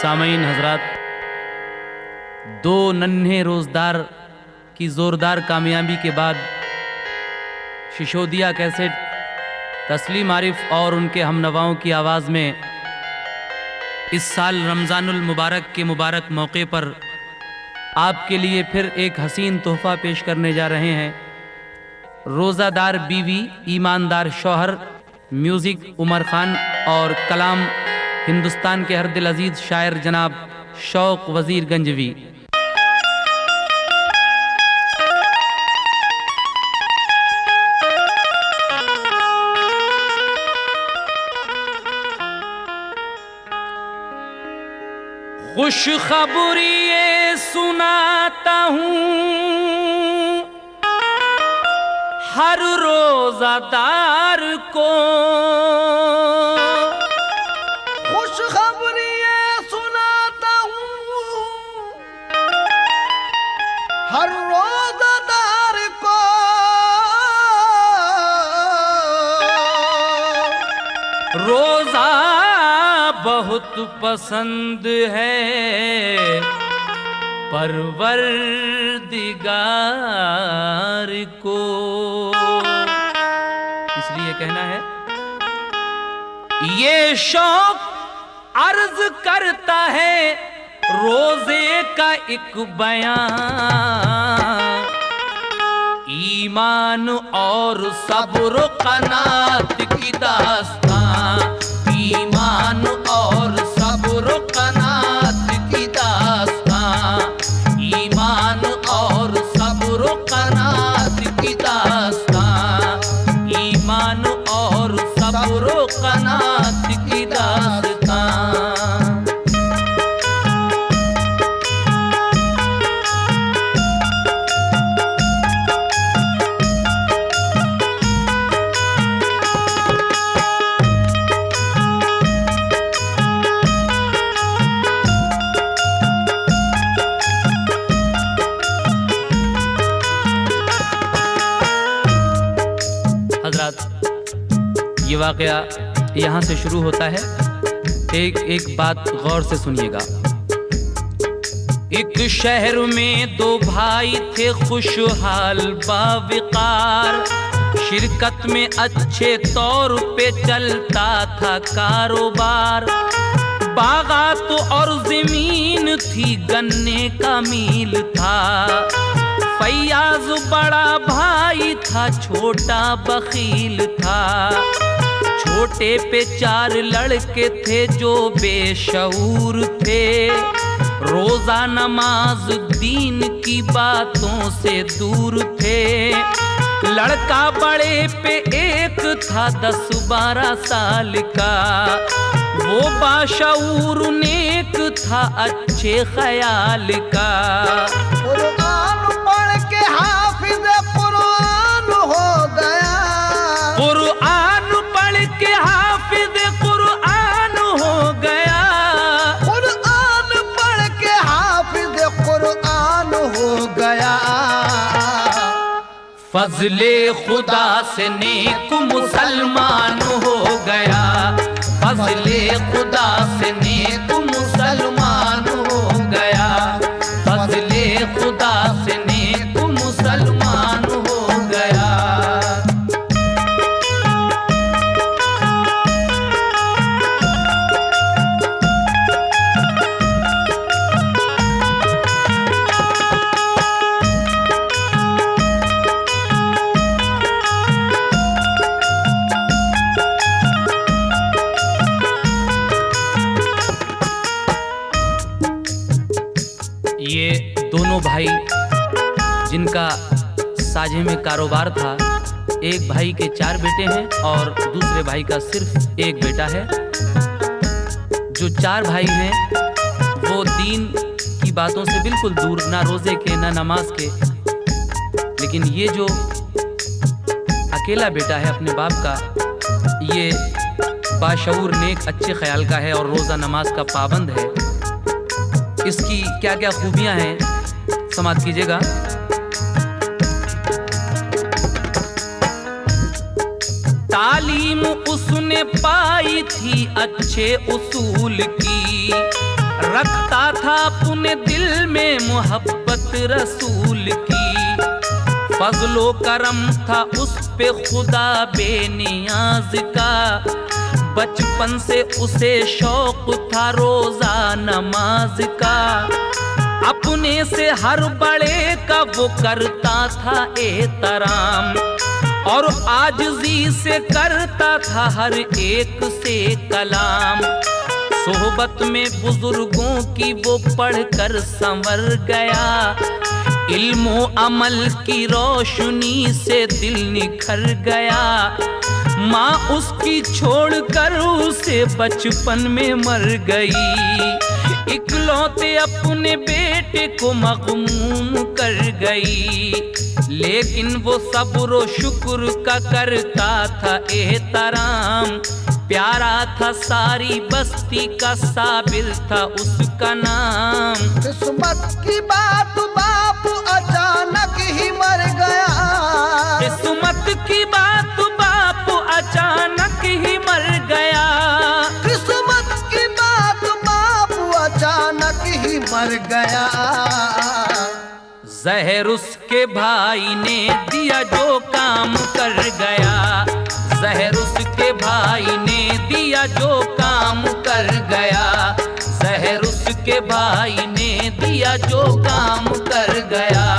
सामईन हजरात, दो नन्हे रोजदार की जोरदार कामयाबी के बाद शिशोदिया कैसेट तस्लीम आरिफ और उनके हमनवाओं की आवाज़ में इस साल रमज़ानुल मुबारक के मुबारक मौके पर आपके लिए फिर एक हसीन तोहफ़ा पेश करने जा रहे हैं। रोज़ादार बीवी ईमानदार शौहर, म्यूज़िक उमर खान और कलाम हिंदुस्तान के हर दिल अजीज शायर जनाब शौक वजीर गंजवी। खुश खबरी ये सुनाता हूँ हर रोज़ादार को, खुश खबरी ये सुनाता हूँ हर रोज़ादार को। रोज़ा बहुत पसंद है परवरदिगार को, इसलिए कहना है ये शौक अर्ज करता है रोजे का एक बयान, ईमान और सब्र कनात की दास्तां, ईमान और सब्र कनात की दास्तां, ईमान और सब्र कनात की दास्तां, ईमान और सब्र कनात की दास्तां। ये वाक़या यहाँ से शुरू होता है, एक एक बात गौर से सुनिएगा। एक शहर में दो भाई थे खुशहाल बावकार, शिरकत में अच्छे तौर पे चलता था कारोबार, बागात और जमीन थी गन्ने का मील था, फैयाज बड़ा भाई था छोटा बखील था, छोटे पे चार लड़के थे जो बेशऊर थे, रोजा नमाज दीन की बातों से दूर थे, लड़का बड़े पे एक था 10-12 साल का, वो बाशऊर नेक था अच्छे ख्याल का, कुरान पढ़ के हाफिज कुरान हो गया, कुरान पढ़ के हाफिज कुरान हो गया, कुरान पढ़ के हाफिज कुरान हो गया, फजले खुदा से नेक मुसलमान हो गया, फजले खुदा से नेक मुसलमान हो गया, फजले खुदा से नेक मुसलमान हो गया। ये दोनों भाई जिनका साझे में कारोबार था, एक भाई के 4 बेटे हैं और दूसरे भाई का सिर्फ एक बेटा है। जो 4 भाई हैं वो दीन की बातों से बिल्कुल दूर, ना रोजे के ना नमाज के। लेकिन ये जो अकेला बेटा है अपने बाप का, ये बाशऊर, नेक, अच्छे ख्याल का है और रोज़ा नमाज का पाबंद है। इसकी क्या क्या खूबियां हैं समाप्त कीजिएगा। तालीम उसने पाई थी अच्छे उसूल की, रखता था अपने दिल में मोहब्बत रसूल की। फजलो करम था उस पे खुदा बेनियाज का, बचपन से उसे शौक था रोजा नमाज का। अपने से हर बड़े का वो करता था एहतराम, और आजिज़ी से करता था हर एक से कलाम। सोहबत में बुजुर्गों की वो पढ़कर संवर गया, इल्मो अमल की रोशनी से दिल निखर गया। माँ उसकी छोड़कर उसे बचपन में मर गई, इकलौते अपने बेटे को मग़मूम कर गई। लेकिन वो सब्र शुक्र का करता था एहतराम, प्यारा था सारी बस्ती का, साबिर था उसका नाम। किस्मत की बात बाप अचानक ही मर गया, किस्मत की बात बाप अचानक ही मर गया। किस्मत की बात बाप अचानक ही मर गया। जहर उसके भाई ने दिया जो काम कर गया, जहर उसके भाई ने दिया जो काम कर गया। जहर उसके भाई ने दिया जो काम कर गया।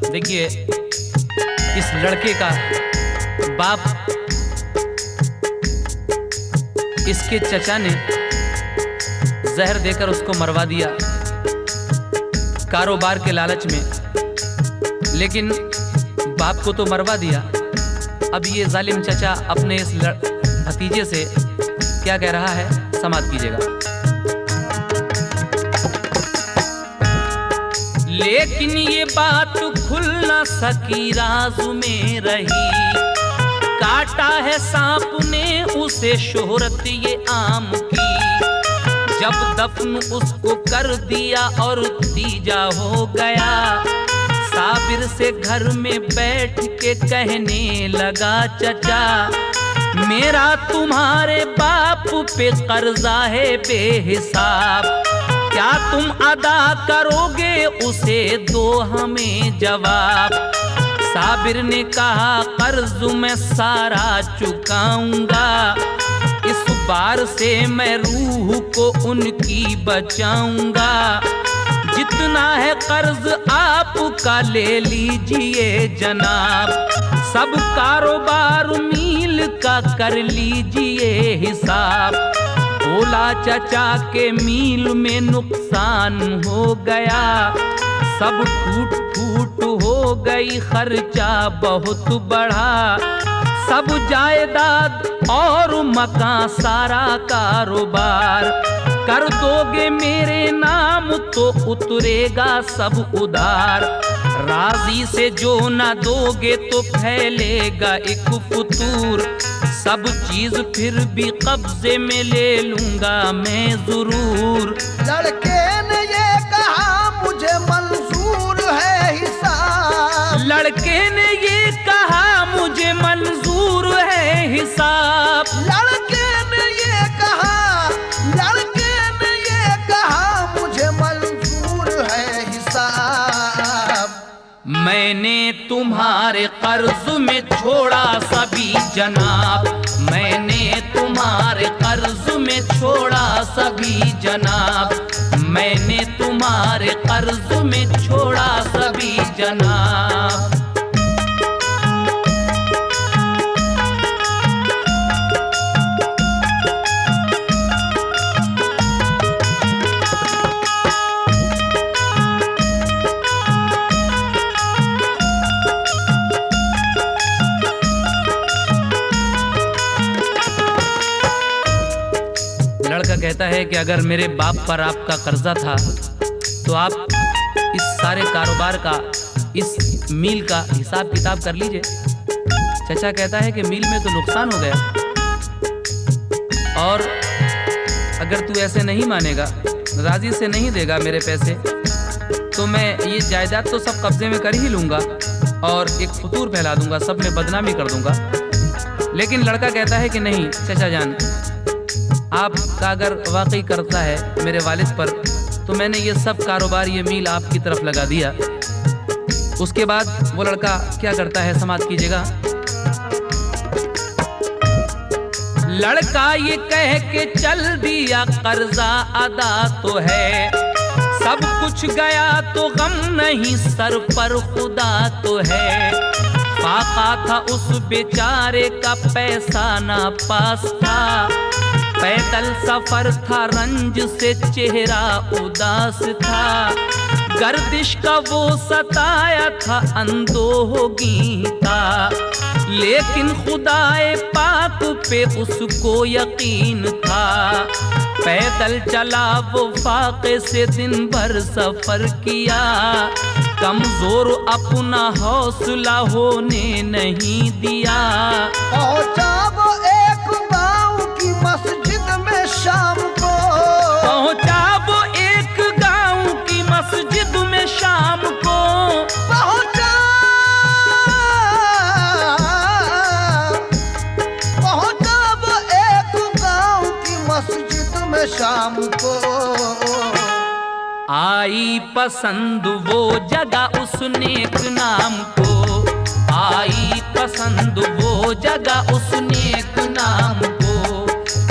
देखिए, इस लड़के का बाप, इसके चचा ने जहर देकर उसको मरवा दिया कारोबार के लालच में। लेकिन बाप को तो मरवा दिया, अब ये जालिम चचा अपने इस भतीजे से क्या कह रहा है, समाप्त कीजिएगा। लेकिन ये बात खुल न सकी, राज में रही। काटा है सांप ने उसे शोहरत ये आम की। जब दफन उसको कर दिया और तीजा हो गया, साबिर से घर में बैठ के कहने लगा, चचा मेरा तुम्हारे बाप पे कर्जा है बेहिसाब, क्या तुम अदा करोगे उसे, दो हमें जवाब। साबिर ने कहा कर्ज मैं सारा चुकाऊंगा, इस बार से मैं रूह को उनकी बचाऊंगा। जितना है कर्ज आपका ले लीजिए जनाब, सब कारोबार मील का कर लीजिए हिसाब। बोला चचा के मील में नुकसान हो गया, सब टूट फूट हो गई, खर्चा बहुत बढ़ा। सब जायदाद और मकान सारा कारोबार कर दोगे मेरे नाम तो उतरेगा सब उधार। राजी से जो ना दोगे तो फैलेगा एक फतूर, सब चीज फिर भी कब्जे में ले लूंगा मैं जरूर। लड़के ने ये कहा मुझे मंजूर है हिसाब, लड़के ने ये कहा मुझे मंजूर है हिसाब। लड़के ने ये कहा, लड़के ने ये कहा मुझे मंजूर है हिसाब। मैंने तुम्हारे कर्ज में छोड़ा सभी जनाब, मैंने तुम्हारे कर्ज में छोड़ा सभी जनाब, मैंने तुम्हारे कर्ज में छोड़ा सभी जनाब। लड़का कहता है कि अगर मेरे बाप पर आपका कर्जा था तो आप इस सारे कारोबार का, इस मील का हिसाब किताब कर लीजिए। चचा कहता है कि मील में तो नुकसान हो गया, और अगर तू ऐसे नहीं मानेगा, राजी से नहीं देगा मेरे पैसे, तो मैं ये जायदाद तो सब कब्जे में कर ही लूँगा और एक फतूर फैला दूंगा, सब में बदनामी कर दूंगा। लेकिन लड़का कहता है कि नहीं चचा जान, आपका अगर वाकई कर्जा है मेरे वालिद पर, तो मैंने ये सब कारोबार, ये मील आपकी तरफ लगा दिया। उसके बाद वो लड़का क्या करता है, समाप्त कीजिएगा। लड़का ये कह के चल दिया, कर्जा अदा तो है, सब कुछ गया तो गम नहीं, सर पर खुदा तो है। फाका था उस बेचारे का, पैसा ना पास था, पैदल सफर था, रंज से चेहरा उदास था, गर्दिश का वो सताया था, अंदोही था, लेकिन खुदाए पाक पे उसको यकीन था। पैदल चला वो फाके से, दिन भर सफर किया, कमजोर अपना हौसला होने नहीं दिया। पहुंचा वो एक गांव की मस्जिद में शाम को, पहुंचा वो एक गांव की मस्जिद में शाम को, पहुंचा वो एक गांव की मस्जिद में शाम को। आई पसंद वो जगह उस नेक नाम को, आई पसंद वो जगह उस नेक नाम को,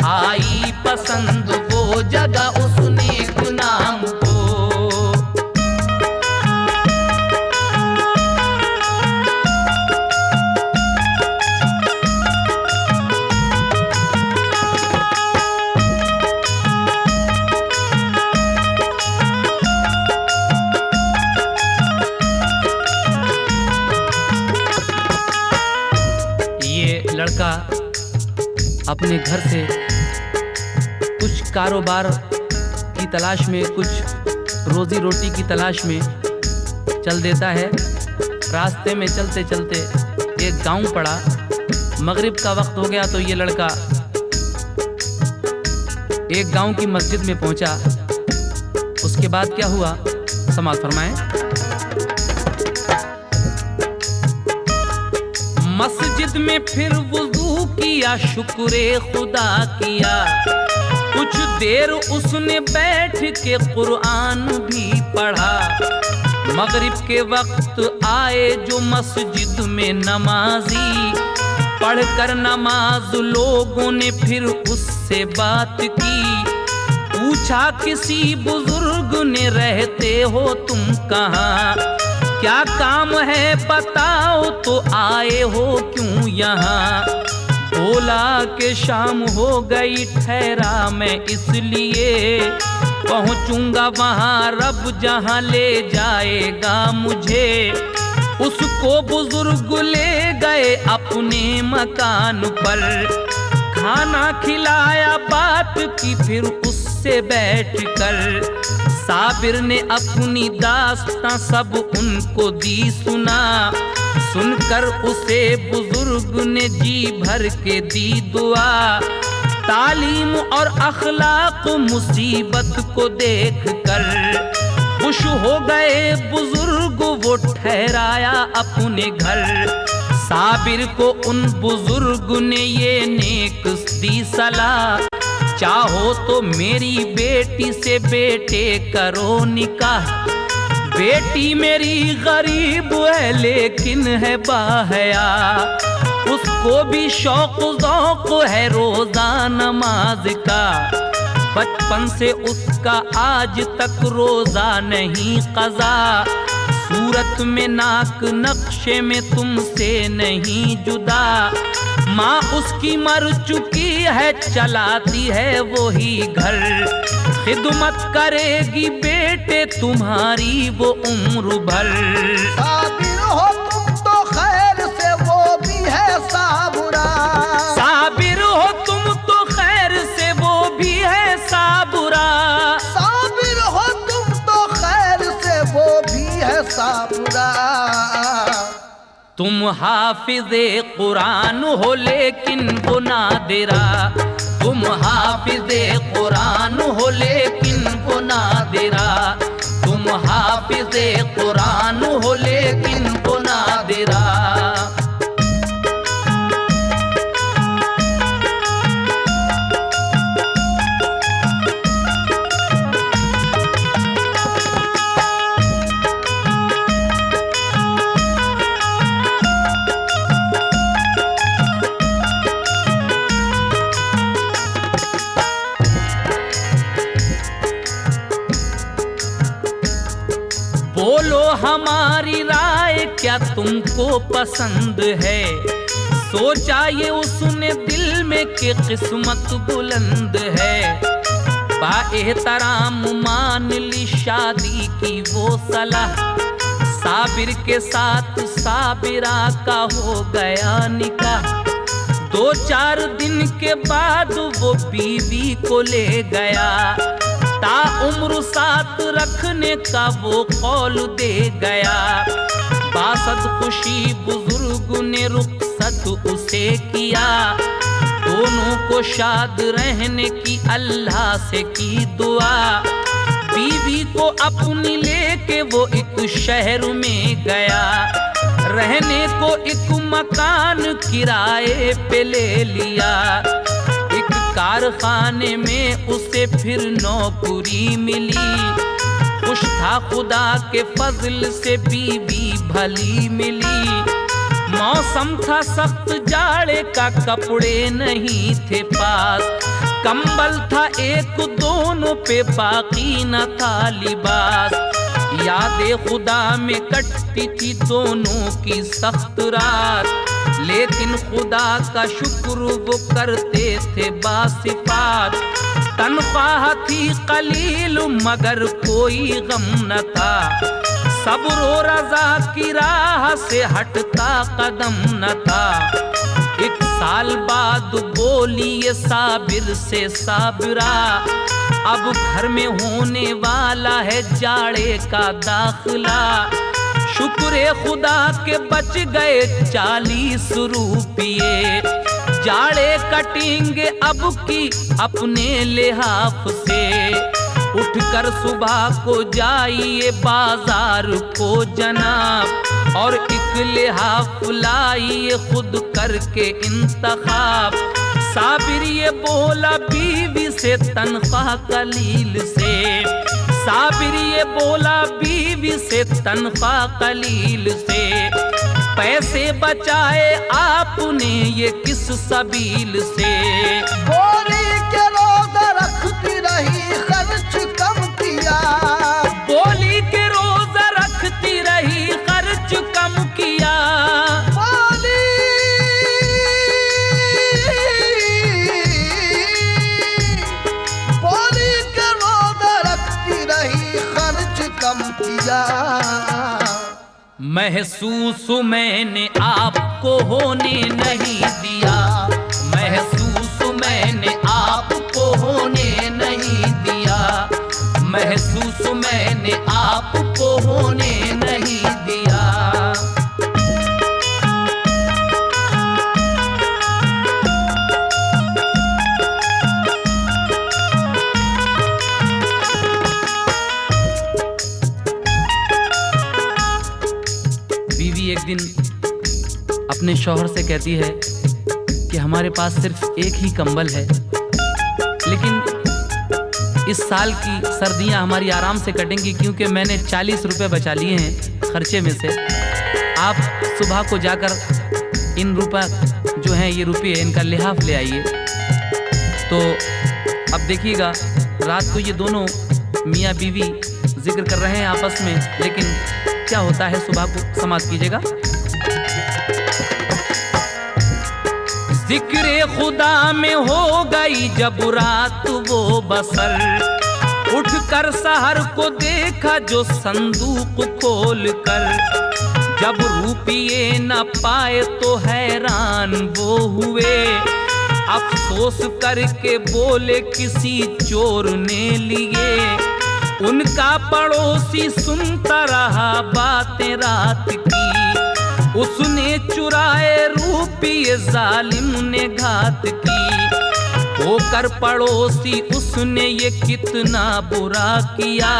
आई पसंद वो जगह उस नेक नाम को। लड़का अपने घर से कुछ कारोबार की तलाश में, कुछ रोजी रोटी की तलाश में चल देता है। रास्ते में चलते चलते एक गांव पड़ा, मगरिब का वक्त हो गया तो ये लड़का एक गांव की मस्जिद में पहुंचा। उसके बाद क्या हुआ, समाअत फरमाएं। मस्जिद में फिर वुज़ू किया, शुक्रे खुदा किया, कुछ देर उसने बैठ के कुरान भी पढ़ा। मगरिब के वक्त आए जो मस्जिद में नमाजी, पढ़कर नमाज लोगों ने फिर उससे बात की। पूछा किसी बुजुर्ग ने, रहते हो तुम कहाँ, क्या काम है बताओ, तो आए हो क्यों यहाँ। बोला कि शाम हो गई, ठहरा मैं इसलिए, पहुँचूंगा वहाँ रब जहाँ ले जाएगा मुझे। उसको बुजुर्ग ले गए अपने मकान पर, खाना खिलाया, बात की फिर उससे बैठकर। साबिर ने अपनी दास्तां सब उनको दी सुना, सुनकर उसे बुजुर्ग ने जी भर के दी दुआ। तालीम और अखलाक मुसीबत को देख कर खुश हो गए बुजुर्ग, वो ठहराया अपने घर। साबिर को उन बुजुर्ग ने ये नेक दी सलाह, चाहो तो मेरी बेटी से बेटे करो निकाह। बेटी मेरी गरीब है लेकिन है बाहया, उसको भी शौक ज़ौक़ है रोज़ा नमाज का। बचपन से उसका आज तक रोज़ा नहीं क़ज़ा, सूरत में नाक नक्शे में तुमसे नहीं जुदा। माँ उसकी मर चुकी है, चलाती है वो ही घर, खिदमत करेगी बेटे तुम्हारी वो उम्र भर। साबिर हो तुम तो खैर से, वो भी है साबुरा। साबिर हो तुम तो खैर से, वो भी है साबुरा। तुम हाफिज़े कुरान हो लेकिन वो नादिरा, तुम हाफिज़े कुरान हो लेकिन वो नादिरा, तुम हाफिज़े कुरान हो लेकिन वो नादिरा। बोलो हमारी राय क्या तुमको पसंद है, सोचा ये उसने दिल में कि किस्मत बुलंद है। बाएहतराम मान ली शादी की वो सलाह, साबिर के साथ साबिरा का हो गया निकाह। 2-4 दिन के बाद वो बीवी को ले गया, ताउम्र साथ रखने का वो कौल दे गया। बासद खुशी बुजुर्ग ने रुखसत उसे किया, दोनों को शाद रहने की अल्लाह से की दुआ। बीवी को अपनी लेके वो एक शहर में गया, रहने को एक मकान किराए पे ले लिया। कारखाने में उसे फिर नौकरी मिली, खुश था खुदा के फजल से बीवी भली मिली। मौसम था सख्त जाड़े का, कपड़े नहीं थे पास, कंबल था एक दोनों पे बाकी न था लिबास। यादें खुदा में कटती थी दोनों की सख्त रात, लेकिन खुदा का शुक्र वो करते थे बासिफात। तनख्वाह थी कलील मगर कोई गम न था, सब्र और रज़ा की राह से हटता कदम न था। 1 साल बाद बोली ये साबिर से साबिरा, अब घर में होने वाला है जाड़े का दाखिला। शुक्र खुदा के बच गए 40 रुपये, जाड़े कटेंगे अब की अपने लिहाफ से। उठकर सुबह को जाइए बाजार को जनाब, और एक लिहाफ लाइए खुद करके इंतखाब। साबिर ये बोला बीवी से तनख्वाह कलील से, साबिर ये बोला बीवी से तनख्वाह कलील से। पैसे बचाए आपने ये किस सबील से। बोली के रोज़ा रखती रही खर्च कम किया, बोली के रोज़ा रखती रही खर्च कम किया। बोली के रोज़ा रखती रही खर्च कम किया। महसूस मैंने आपको होने नहीं दिया, महसूस मैंने आपको होने नहीं दिया, महसूस मैंने आपको होने नहीं दिया। बीवी एक दिन अपने शौहर से कहती है कि हमारे पास सिर्फ एक ही कंबल है, लेकिन इस साल की सर्दियां हमारी आराम से कटेंगी क्योंकि मैंने 40 रुपए बचा लिए हैं खर्चे में से। आप सुबह को जाकर इन रुपए जो हैं ये रुपये इनका लिहाफ ले आइए। तो अब देखिएगा रात को ये दोनों मियाँ बीवी जिक्र कर रहे हैं आपस में, लेकिन क्या होता है सुबह को समाप्त कीजिएगा। जिक्र खुदा में हो गई जब रात वो बसर, उठकर सहर को देखा जो संदूक खोल कर। जब रुपये न पाए तो हैरान वो हुए, अफसोस करके बोले किसी चोर ने लिए। उनका पड़ोसी सुनता रहा बातें रात की, उसने चुराए रुपये जालिम ने घात की, होकर पड़ोसी उसने ये कितना बुरा किया।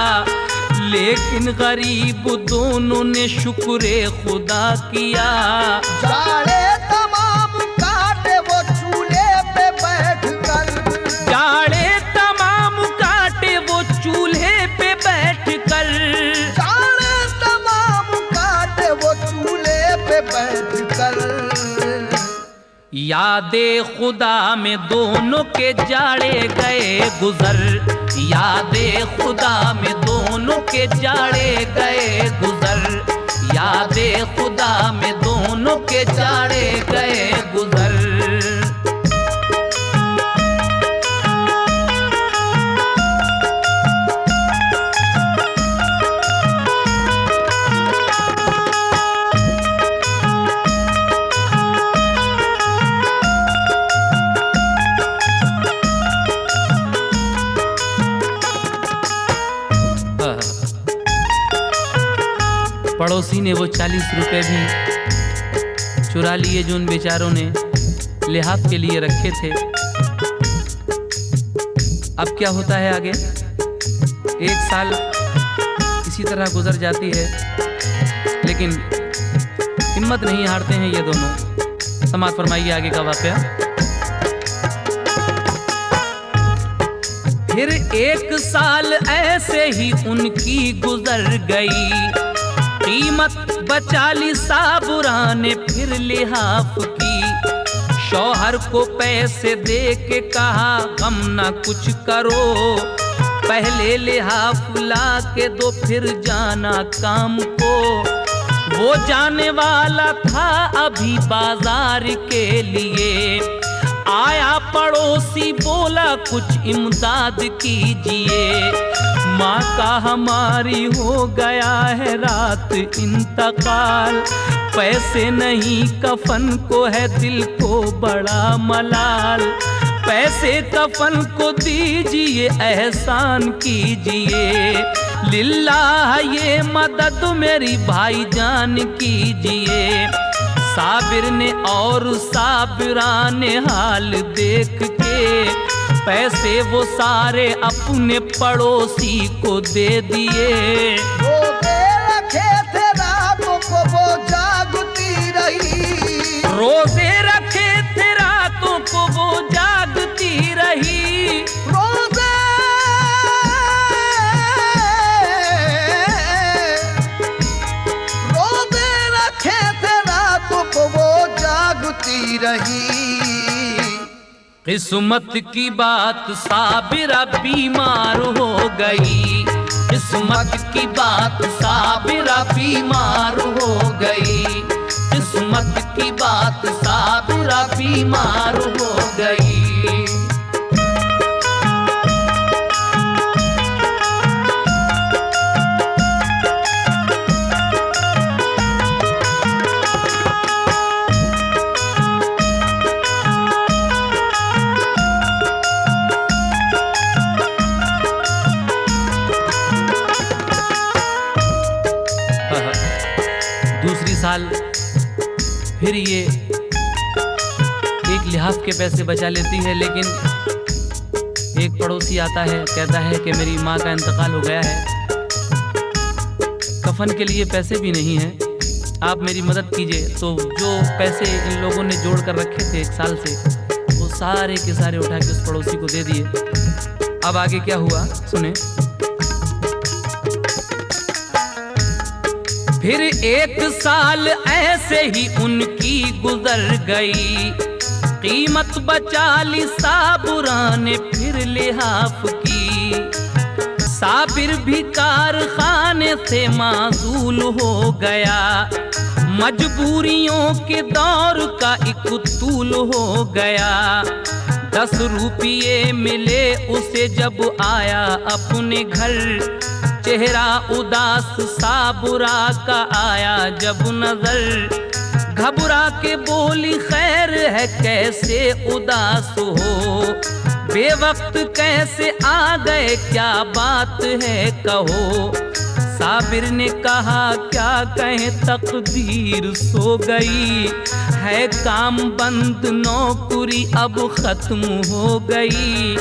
लेकिन गरीब दोनों ने शुक्र खुदा किया। जाड़े तमाम काटे वो चूल्हे पे बैठकर, जाड़े तमाम काटे वो चूल्हे पे बैठकर, जाड़े तमाम काटे वो चूल्हे पे बैठकर। यादे खुदा में दोनों के जाड़े गए गुजर, यादे खुदा में दोनों के जाड़े गए गुजर, यादे खुदा में दोनों के जाड़े गए गुजर। पड़ोसी ने वो 40 रुपए भी चुरा लिए जो उन बेचारों ने लिहाफ के लिए रखे थे। अब क्या होता है आगे? 1 साल इसी तरह गुजर जाती है, लेकिन हिम्मत नहीं हारते हैं ये दोनों। समाज फरमाइए आगे का वाकया। फिर 1 साल ऐसे ही उनकी गुजर गई, कीमत बचा ली साबुरा ने फिर लिहाफ की। शौहर को पैसे दे के कहा गम ना कुछ करो, पहले लिहाफ ला के दो फिर जाना काम को। वो जाने वाला था अभी बाजार के लिए, आया पड़ोसी बोला कुछ इमदाद कीजिए। माँ का हमारी हो गया है रात इंतकाल, पैसे नहीं कफन को है दिल को बड़ा मलाल। पैसे कफन को दीजिए एहसान कीजिए, लिल्लाह ये मदद मेरी भाईजान कीजिए। साबिर ने और साबिरा ने हाल देख के पैसे वो सारे अपने पड़ोसी को दे दिए। रोजे रखे थे रातों को वो जागती रही, रोजे रखे थे रातों को वो जागती रही। रोजे रखे थे रातों को वो जागती रही। किस्मत की बात साबिरा बीमार हो गई, किस्मत की बात साबिरा बीमार हो गई, किस्मत की बात साबिरा बीमार हो गई। दूसरी साल फिर ये एक लिहाफ के पैसे बचा लेती है, लेकिन एक पड़ोसी आता है, कहता है कि मेरी माँ का इंतकाल हो गया है, कफन के लिए पैसे भी नहीं हैं, आप मेरी मदद कीजिए। तो जो पैसे इन लोगों ने जोड़ कर रखे थे 1 साल से, वो सारे के सारे उठा के उस पड़ोसी को दे दिए। अब आगे क्या हुआ सुने। फिर 1 साल ऐसे ही उनकी गुजर गई, कीमत बचा ली साबुरा ने फिर लिहाफ की। साबिर भी कारखाने से माजूल हो गया, मजबूरियों के दौर का एक तूल हो गया। 10 रुपये मिले उसे जब आया अपने घर, चेहरा उदास साबुरा का आया जब नजर। घबरा के बोली खैर है कैसे उदास हो, बेवक्त कैसे आ गए क्या बात है कहो। साबिर ने कहा क्या कहे तकदीर सो गई, है काम बंद नौकरी अब खत्म हो गई।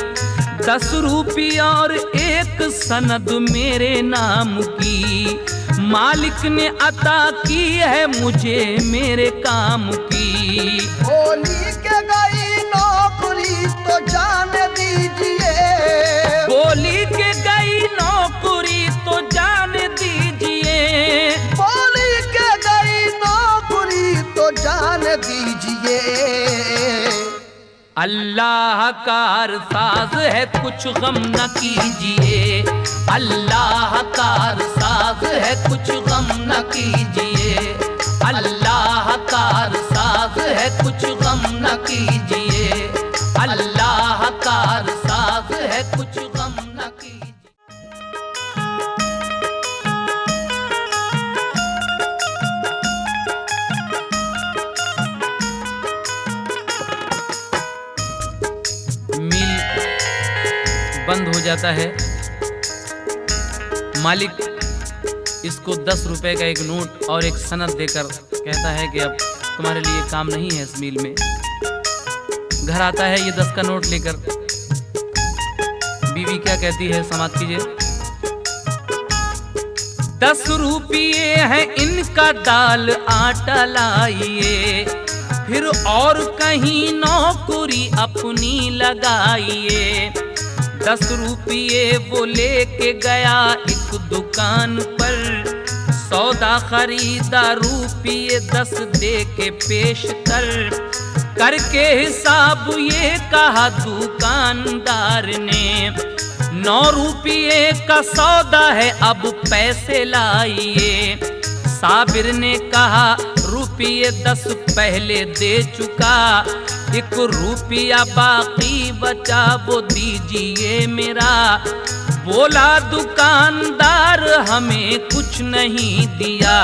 10 रुपया और 1 सनद मेरे नाम की, मालिक ने अता की है मुझे मेरे काम की। बोली के गई नौकरी तो जान दीजिए, बोली के गई नौकरी तो जान दीजिए, बोली के गई नौकरी तो जान दीजिए। अल्लाह का अरसाज है कुछ गम न कीजिए, अल्लाह का अरसाज है कुछ गम न कीजिए, अल्लाह का अरसाज है कुछ गम न कीजिए, अल्लाह का अरसाज है कुछ गम न कीजिए। मील बंद हो जाता है, मालिक इसको 10 रुपए का एक नोट और एक सनद देकर कहता है कि अब तुम्हारे लिए काम नहीं है इस मील में। घर आता है ये 10 का नोट लेकर, बीवी क्या कहती है समाप्त कीजिए। 10 रुपये है इनका दाल आटा लाइए, फिर और कहीं नौकरी अपनी लगाइए। 10 रुपये वो लेके गया एक दुकान पर, सौदा खरीदा रुपये 10 दे के पेश करके हिसाब ये कहा दुकानदार ने, 9 रुपये का सौदा है अब पैसे लाइए। साबिर ने कहा रुपये 10 पहले दे चुका, 1 रुपया बाकी बचा वो दीजिए मेरा। बोला दुकानदार हमें कुछ नहीं दिया,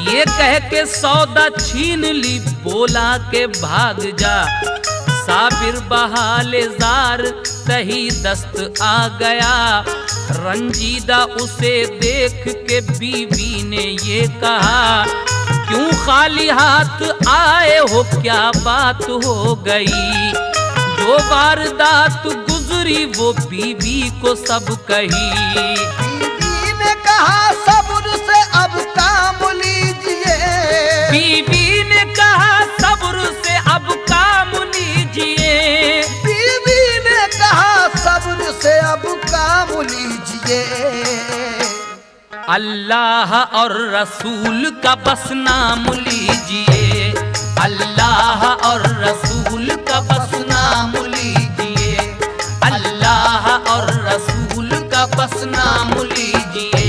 ये कह के सौदा छीन ली, बोला के भाग जा। साबिर बहाले जार सही दस्त आ गया, रंजीदा उसे देख के बीवी ने ये कहा, क्यों खाली हाथ आए हो क्या बात हो गई। जो वारदात गुजरी वो बीवी को सब कही। बीवी ने कहा सब्र से अब काम लीजिए, बीवी ने कहा सब्र से अब काम लीजिए, बीवी ने कहा सब्र से अब काम लीजिए। अल्लाह और रसूल का बस नाम लीजिए, अल्लाह और रसूल का बस नाम लीजिए, अल्लाह और रसूल का बस नाम लीजिए।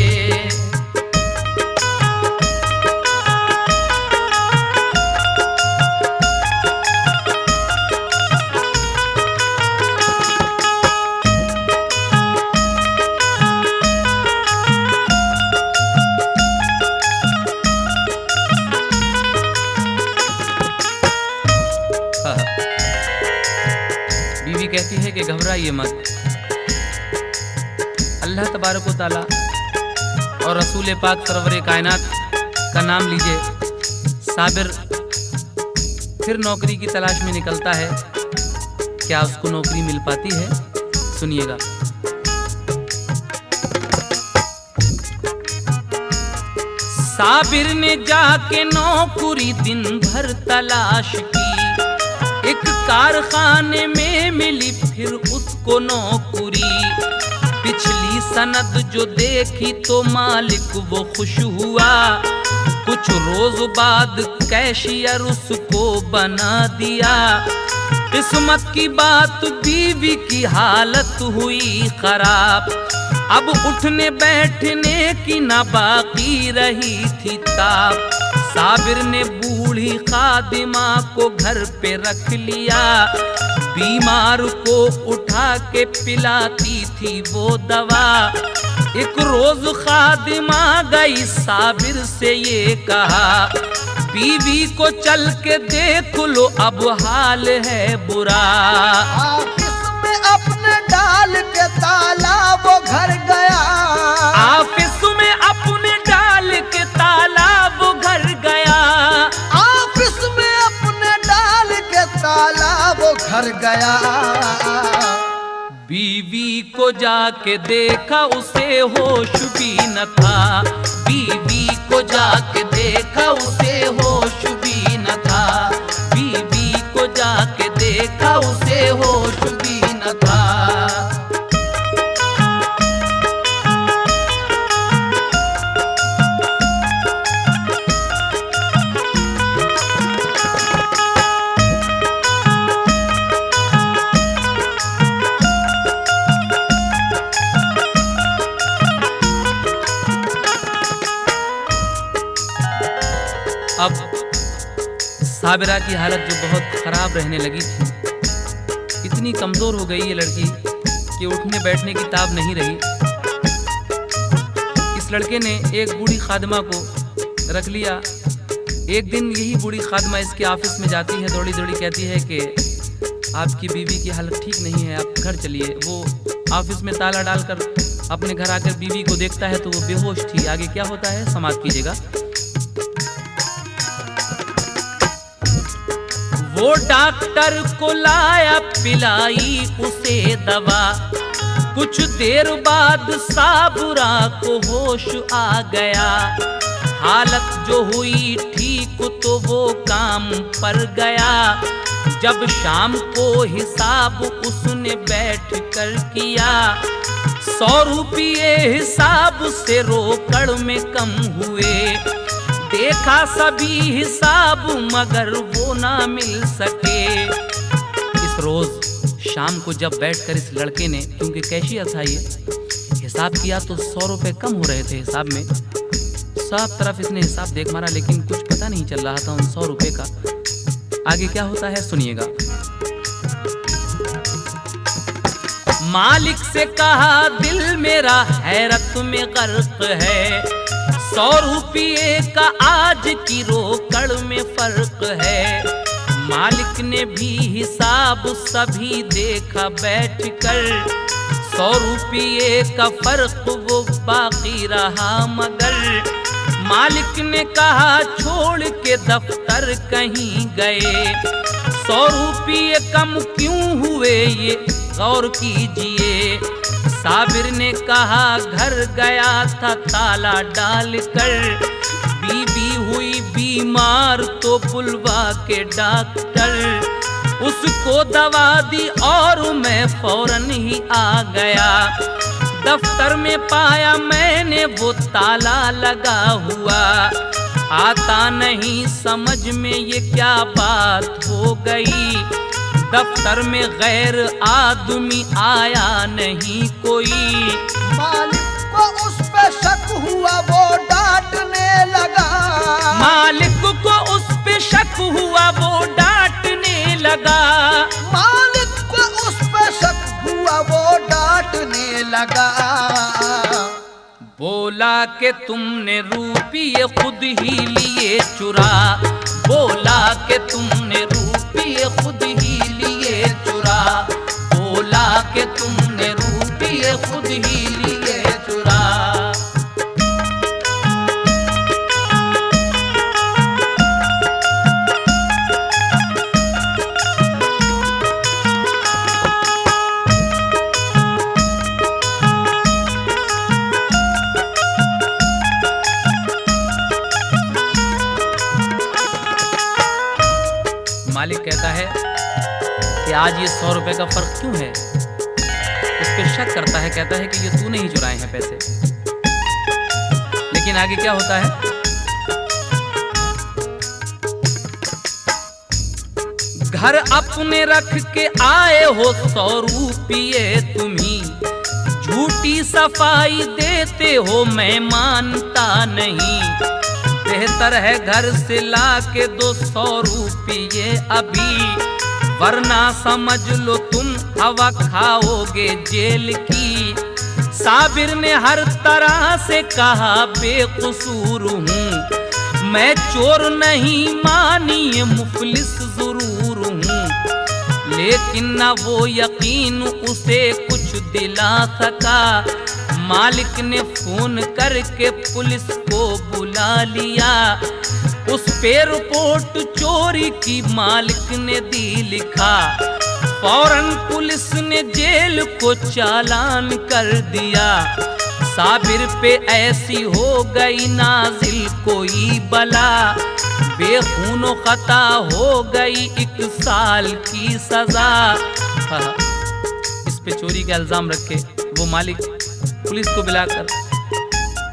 बीवी कहती है कि घबराइए मत, अल्लाह तबारक व तआला और रसूल पाक सरवरे कायनात का नाम लीजिए। साबिर फिर नौकरी की तलाश में निकलता है, क्या उसको नौकरी मिल पाती है? सुनिएगा। साबिर ने जाके नौकरी दिन भर तलाश की, एक कारखाने में मिली फिर उसको नौकरी। पिछली सनद जो देखी तो मालिक वो खुश हुआ, कुछ रोज बाद कैशियर उसको बना दिया। किस्मत की बात बीवी की हालत हुई खराब, अब उठने बैठने की ना बाकी रही थी ताब। साबिर ने बूढ़ी खादिमा को घर पे रख लिया, बीमार को उठा के पिलाती थी वो दवा। एक रोज खादिमा गई साबिर से ये कहा, बीवी को चल के देख लो अब हाल है बुरा। ऑफिस में अपने डाल के ताला वो घर गया, ऑफिस में घर गया। बीवी को जाके देखा उसे होश भी न था, बीवी को जाके देखा उसे होश भी न था, बीवी को जाके देखा उसे होश भी न था। अब साबिरा की हालत जो बहुत ख़राब रहने लगी थी, इतनी कमज़ोर हो गई ये लड़की कि उठने बैठने की ताब नहीं रही। इस लड़के ने एक बूढ़ी खादमा को रख लिया। एक दिन यही बूढ़ी खादमा इसके ऑफिस में जाती है, दौड़ी दौड़ी कहती है कि आपकी बीवी की हालत ठीक नहीं है, आप घर चलिए। वो ऑफिस में ताला डालकर अपने घर आकर बीवी को देखता है तो वो बेहोश थी। आगे क्या होता है समाप्त कीजिएगा। वो डॉक्टर को लाया, पिलाई उसे दवा। कुछ देर बाद साबुरा को होश आ गया। हालत जो हुई ठीक तो वो काम पर गया। जब शाम को हिसाब उसने बैठ कर किया, 100 रुपये हिसाब से रोकड़ में कम हुए। देखा सभी हिसाब मगर वो ना मिल सके। इस रोज शाम को जब बैठकर इस लड़के ने, क्योंकि कैशी असाई है, हिसाब किया तो 100 रुपये कम हो रहे थे हिसाब में। सब तरफ इसने हिसाब देख मारा लेकिन कुछ पता नहीं चल रहा था उन 100 रुपये का। आगे क्या होता है सुनिएगा। मालिक से कहा दिल मेरा हैरत में गर्क है, 100 रुपये का आज की रोकड़ में फर्क है। मालिक ने भी हिसाब सभी देखा बैठकर, 100 रुपये का फर्क वो बाकी रहा मगर। मालिक ने कहा छोड़ के दफ्तर कहीं गए, 100 रुपये कम क्यों हुए ये गौर कीजिए। साबिर ने कहा घर गया था ताला डालकर, बीवी हुई बीमार तो बुलवा के डॉक्टर। उसको दवा दी और मैं फौरन ही आ गया। दफ्तर में पाया मैंने वो ताला लगा हुआ। आता नहीं समझ में ये क्या बात हो गई। दफ्तर में गैर आदमी आया नहीं कोई। मालिक को उस पे शक हुआ वो डांटने लगा। मालिक को उस पे शक हुआ वो डांटने लगा। मालिक को उस पे शक हुआ वो डांटने लगा। बोला कि तुमने रुपये खुद ही लिए चुरा। बोला कि तुमने रुपये खुद ही लिए चुरा। बोला कि तुमने रुपये खुद ही लिए चुरा। मालिक कहता है कि आज ये 100 रुपए का फर्क क्यों है। उस पर शक करता है, कहता है कि ये तूने ही चुराए हैं पैसे। लेकिन आगे क्या होता है। घर अपने रख के आए हो 100 रुपये तुम्ही, झूठी सफाई देते हो मैं मानता नहीं। बेहतर है घर से ला के 200 रुपये अभी, वरना समझ लो तुम हवा खाओगे जेल की। साबिर ने हर तरह से कहा बेकसूर हूँ मैं, चोर नहीं मानिए मुफलिस जरूर हूँ। लेकिन न वो यकीन उसे कुछ दिला सका। मालिक ने फोन करके पुलिस को बुला लिया। उस पे रिपोर्ट चोरी की मालिक ने दी लिखा। फौरन पुलिस ने जेल को चालान कर दिया। साबिर पे ऐसी हो गई नाजिल कोई बला, बेखूनो खता हो गई 1 साल की सजा। इस पे चोरी का इल्जाम रख के वो मालिक पुलिस को बुलाकर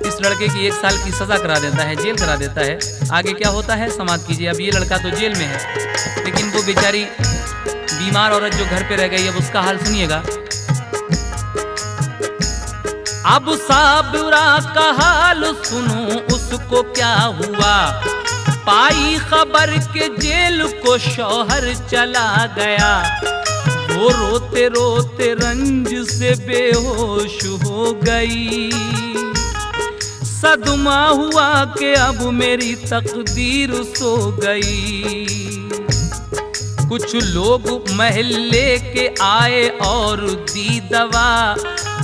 इस लड़के की 1 साल की सजा करा देता है, जेल करा देता है। आगे क्या होता है समाप्त कीजिए। अब ये लड़का तो जेल में है, लेकिन वो बेचारी बीमार औरत जो घर पे रह गई, अब उसका हाल सुनिएगा। अब साबिरा का हाल सुनो, उसको क्या हुआ। पाई खबर के जेल को शौहर चला गया, वो रोते रोते रंज से बेहोश हो गई। सदमा हुआ कि अब मेरी तकदीर सो गई। कुछ लोग महल्ले के आए और दी दवा,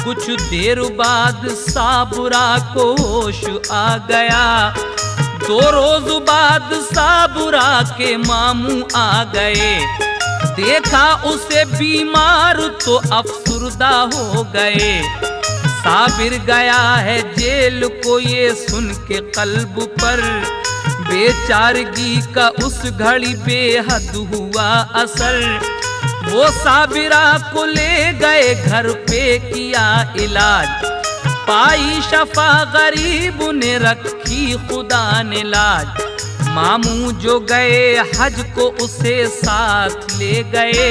कुछ देर बाद साबुरा को होश आ गया। 2 रोज बाद साबुरा के मामू आ गए, देखा उसे बीमार तो अफसुर्दा हो गए। साबिर गया है जेल को ये सुन के कल्ब पर, बेचारगी का उस घड़ी बेहद हुआ असर। वो साबिरा को ले गए घर पे किया इलाज, पाई शफा गरीब ने रखी खुदा ने लाज। मामू जो गए हज को उसे साथ ले गए,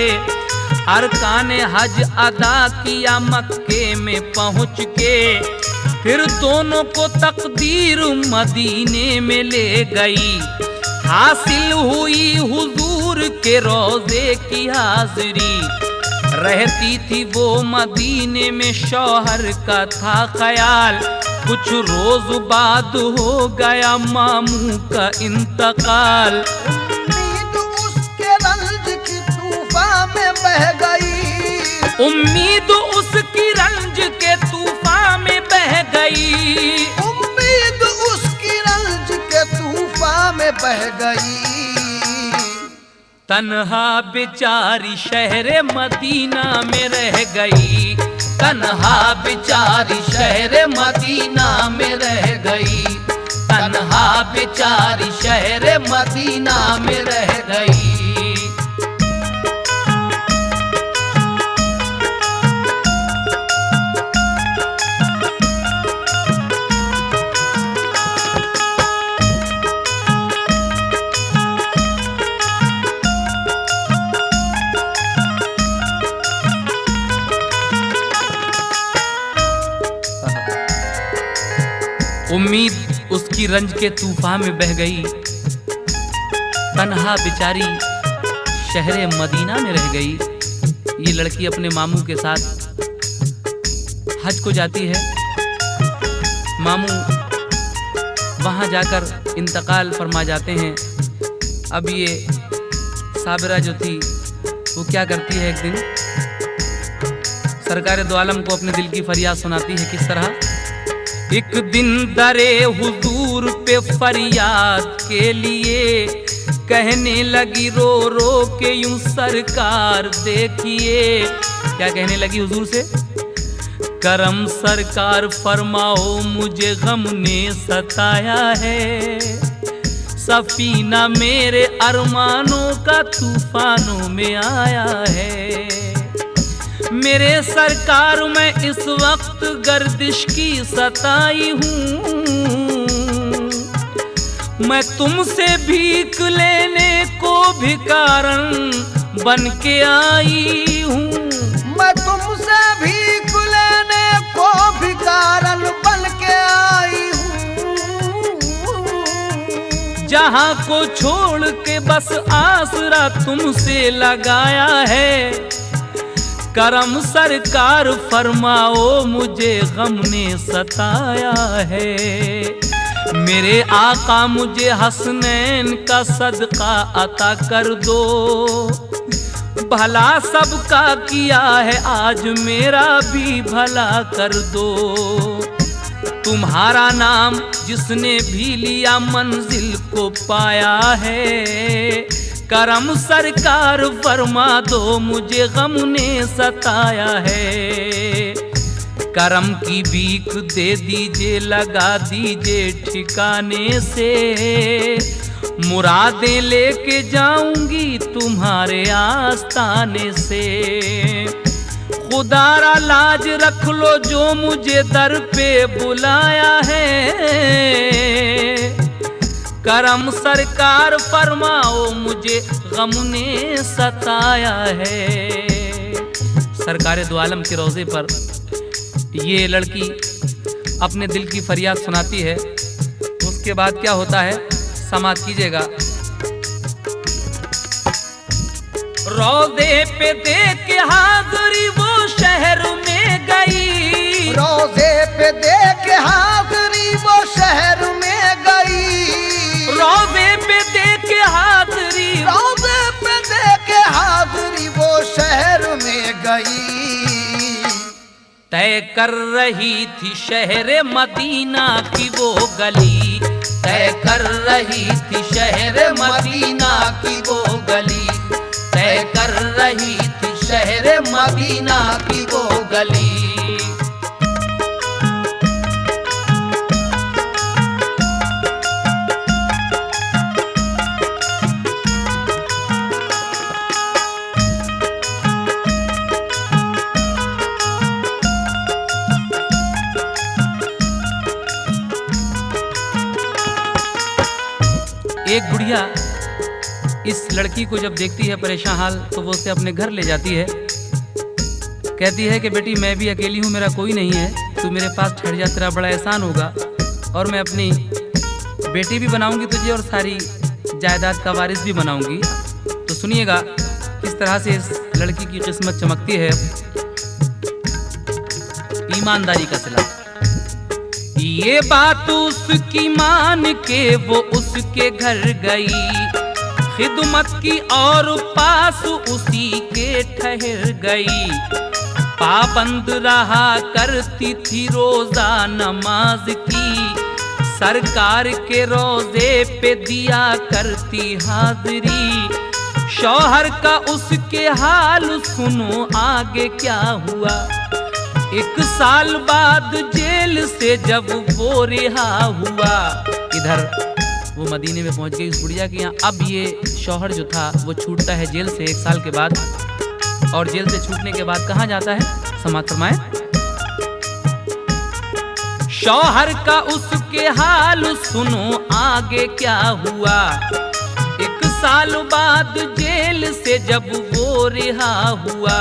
अरकान हज अदा किया मक्के में पहुँच के। फिर दोनों को तकदीर मदीने में ले गई, हासिल हुई हुजूर के रोजे की हाजिरी। रहती थी वो मदीने में, शौहर का था ख्याल। कुछ रोज बाद हो गया मामू का इंतकाल। उम्मीद उसके रंज की तूफान में बह गई, उम्मीद उसकी रंज के तूफान में बह गई। उम्मीद उसकी रंज के तूफान में बह गई। तन्हा बेचारी शहर मदीना में रह गई, तन्हा बेचारी शहर मदीना में रह गई। तन्हा बेचारी शहर मदीना में रह गई। उम्मीद उसकी रंज के तूफान में बह गई, तन्हा बेचारी शहर मदीना में रह गई। ये लड़की अपने मामू के साथ हज को जाती है। मामू वहां जाकर इंतकाल फरमा जाते हैं। अब ये साबिरा जो थी वो क्या करती है, एक दिन सरकार दो आलम को अपने दिल की फरियाद सुनाती है। किस तरह? एक दिन दरे हुजूर पे फरियाद के लिए कहने लगी रो रो के यूं सरकार देखिए। क्या कहने लगी हुजूर से? करम सरकार फरमाओ मुझे गम ने सताया है, सफीना मेरे अरमानों का तूफानों में आया है। मेरे सरकार मैं इस वक्त गर्दिश की सताई हूँ, मैं तुमसे भीख लेने को भिखारन बन के आई हूँ। मैं तुमसे भीख लेने को भिखारन बन के आई हूँ। जहाँ को छोड़ के बस आसरा तुमसे लगाया है, करम सरकार फरमाओ मुझे गम ने सताया है। मेरे आका मुझे हसनैन का सदका अता कर दो, भला सबका किया है आज मेरा भी भला कर दो। तुम्हारा नाम जिसने भी लिया मंजिल को पाया है, करम सरकार फरमा दो, मुझे गम ने सताया है। करम की भीख दे दीजिए, लगा दीजिए ठिकाने से, मुरादें लेके जाऊंगी तुम्हारे आस्ताने से। खुदारा लाज रख लो जो मुझे दर पे बुलाया है। करम सरकार फरमाओ, मुझे गम ने सताया है। सरकारे दो आलम के रोजे पर ये लड़की अपने दिल की फरियाद सुनाती है। उसके बाद क्या होता है समाप्त कीजिएगा। रोजे पे देख हाज़री वो शहर में गई, रोजे पे देख हाज़री वो शहर में गई, रोजे पे देख हाज़री, रोजे पे देख हाज़री वो शहर में गई। तय कर रही थी शहर मदीना की वो गली, तय कर रही थी शहर मदीना की वो गली, तय कर रही थी शहर मदीना की वो गली। एक बुढ़िया इस लड़की को जब देखती है परेशान हाल, तो वो उसे अपने घर ले जाती है। कहती है कि बेटी मैं भी अकेली हूँ, मेरा कोई नहीं है, तू मेरे पास ठहर जा, तेरा बड़ा एहसान होगा, और मैं अपनी बेटी भी बनाऊंगी तुझे और सारी जायदाद का वारिस भी बनाऊंगी। तो सुनिएगा किस तरह से इस लड़की की किस्मत चमकती है। ईमानदारी का सिला। ये बात उसकी मान के वो उसके घर गई, खिदमत की और पास उसी के ठहर गई। पाबंद रहा करती थी रोजा नमाज की, सरकार के रोजे पे दिया करती हाजिरी। शौहर का उसके हाल सुनो आगे क्या हुआ। 1 साल बाद जेल से जब वो रिहा हुआ, इधर वो मदीने में पहुंच गई उस बुढ़िया के यहाँ। अब ये शौहर जो था वो छूटता है जेल से 1 साल के बाद, और जेल से छूटने के बाद कहाँ जाता है समाप्त फरमाए। शौहर का उसके हाल सुनो आगे क्या हुआ। 1 साल बाद जेल से जब वो रिहा हुआ,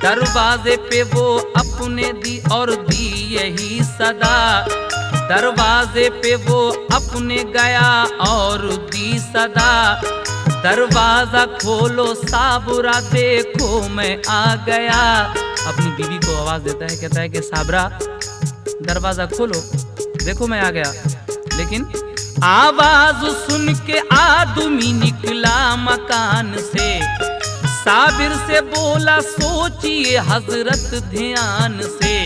दरवाजे पे वो अपने दी और दी यही सदा। दरवाजे पे वो अपने गया और दी सदा। दरवाजा खोलो साबरा देखो मैं आ गया। अपनी बीवी को आवाज देता है, कहता है कि साबरा दरवाजा खोलो देखो मैं आ गया। लेकिन आवाज सुन के आदमी निकला मकान से, साबिर से बोला सोचिए हजरत ध्यान से।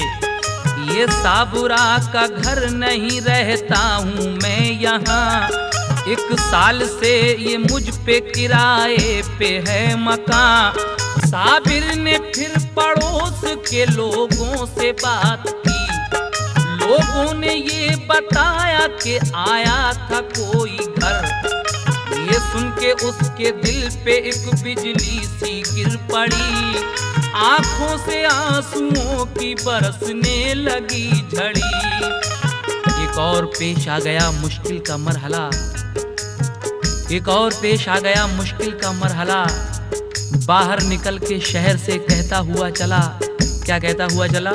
ये साबुरा का घर नहीं रहता हूँ मैं यहाँ, 1 साल से ये मुझ पे किराए पे है मकान। साबिर ने फिर पड़ोस के लोगों से बात की, लोगों ने ये बताया कि आया था कोई घर। ये सुन के उसके दिल पे एक बिजली सी गिर पड़ी, आंखों से आंसुओं की बरसने लगी झड़ी। एक और पेश आ गया मुश्किल का मरहला, एक और पेश आ गया मुश्किल का मरहला। बाहर निकल के शहर से कहता हुआ चला, क्या कहता हुआ चला?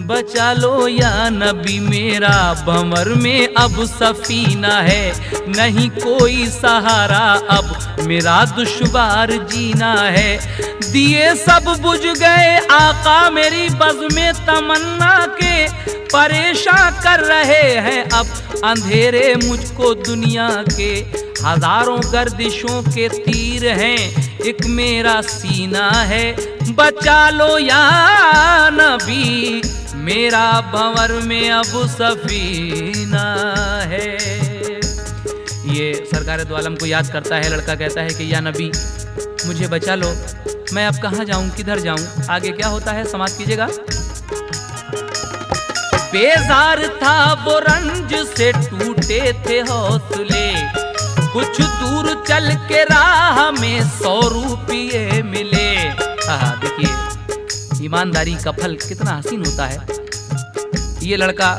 बचा लो या नबी मेरा भंवर में अब सफीना है, नहीं कोई सहारा अब मेरा दुश्वार जीना है। दिए सब बुझ गए आका मेरी बज़्म में तमन्ना के, परेशान कर रहे हैं अब अंधेरे मुझको दुनिया के। हजारों गर्दिशों के तीर हैं, एक मेरा सीना है। बचा लो या नबी मेरा भंवर में अब सफीना है। ये सरकार दो आलम को याद करता है। लड़का कहता है कि या नबी मुझे बचा लो, मैं अब कहाँ जाऊं, किधर जाऊं। आगे क्या होता है समाप्त कीजिएगा। बेजार था वो रंज से टूटे थे हौसले, कुछ दूर चल के राह में 100 रुपये मिले। देखिए ईमानदारी का फल कितना हसीन होता है। ये लड़का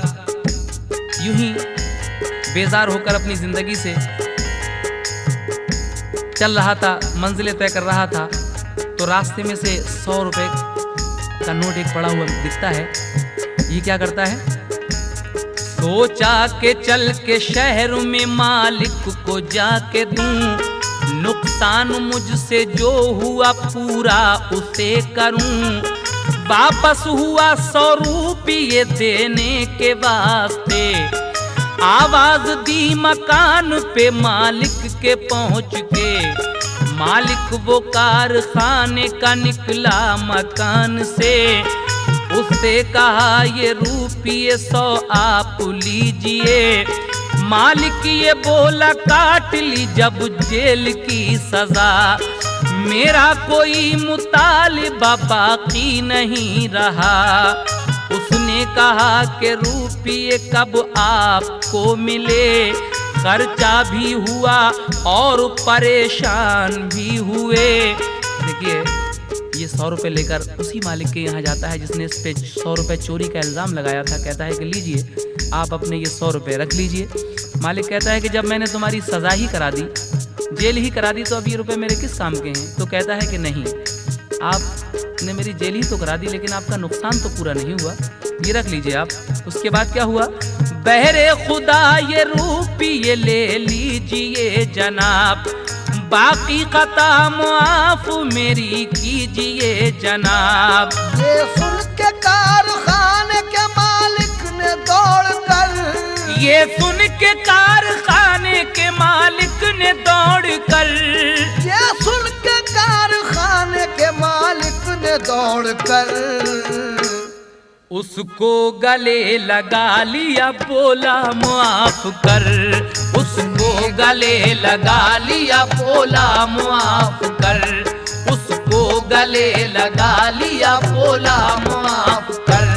यूं ही बेजार होकर अपनी जिंदगी से चल रहा था, मंजिलें तय कर रहा था, तो रास्ते में से 100 रुपए का नोट एक पड़ा हुआ दिखता है। ये क्या करता है, सोचा के चल के शहर में मालिक को जाके दूं, नुकसान मुझसे जो हुआ पूरा उसे करूं। वापस हुआ 100 रुपये देने के वास्ते, आवाज दी मकान पे मालिक के पहुंच के। मालिक वो कारखाने का निकला मकान से, उससे कहा ये रुपये 100 आप लीजिए। मालिक ये बोला काट ली जब जेल की सजा, मेरा कोई मुतालिबा बाकी नहीं रहा। उसने कहा कि रुपये कब आपको मिले, खर्चा भी हुआ और परेशान भी हुए। देखिए ये 100 रुपये लेकर उसी मालिक के यहाँ जाता है जिसने इस पे 100 रुपये चोरी का इल्ज़ाम लगाया था। कहता है कि लीजिए आप अपने ये 100 रुपये रख लीजिए। मालिक कहता है कि जब मैंने तुम्हारी सज़ा ही करा दी, जेल ही करा दी, तो अब ये रुपये मेरे किस काम के हैं। तो कहता है कि नहीं, आपने मेरी जेल ही तो करा दी लेकिन आपका नुकसान तो पूरा नहीं हुआ, ये रख लीजिए आप। उसके बाद क्या हुआ, बहरे खुदा ये रुपये ले लीजिए जनाब, बाकी कता मुआफ मेरी कीजिए जनाब। ये सुन के कारखाने के मालिक ने दौड़ कर, ये सुन के कारखाने के मालिक ने दौड़ कर, ये सुन के कारखाने के मालिक ने दौड़ कर उसको गले लगा लिया, बोला मुआफ कर। उसको गले लगा लिया, बोला मुआफ कर। उसको गले लगा लिया, बोला मुआफ कर।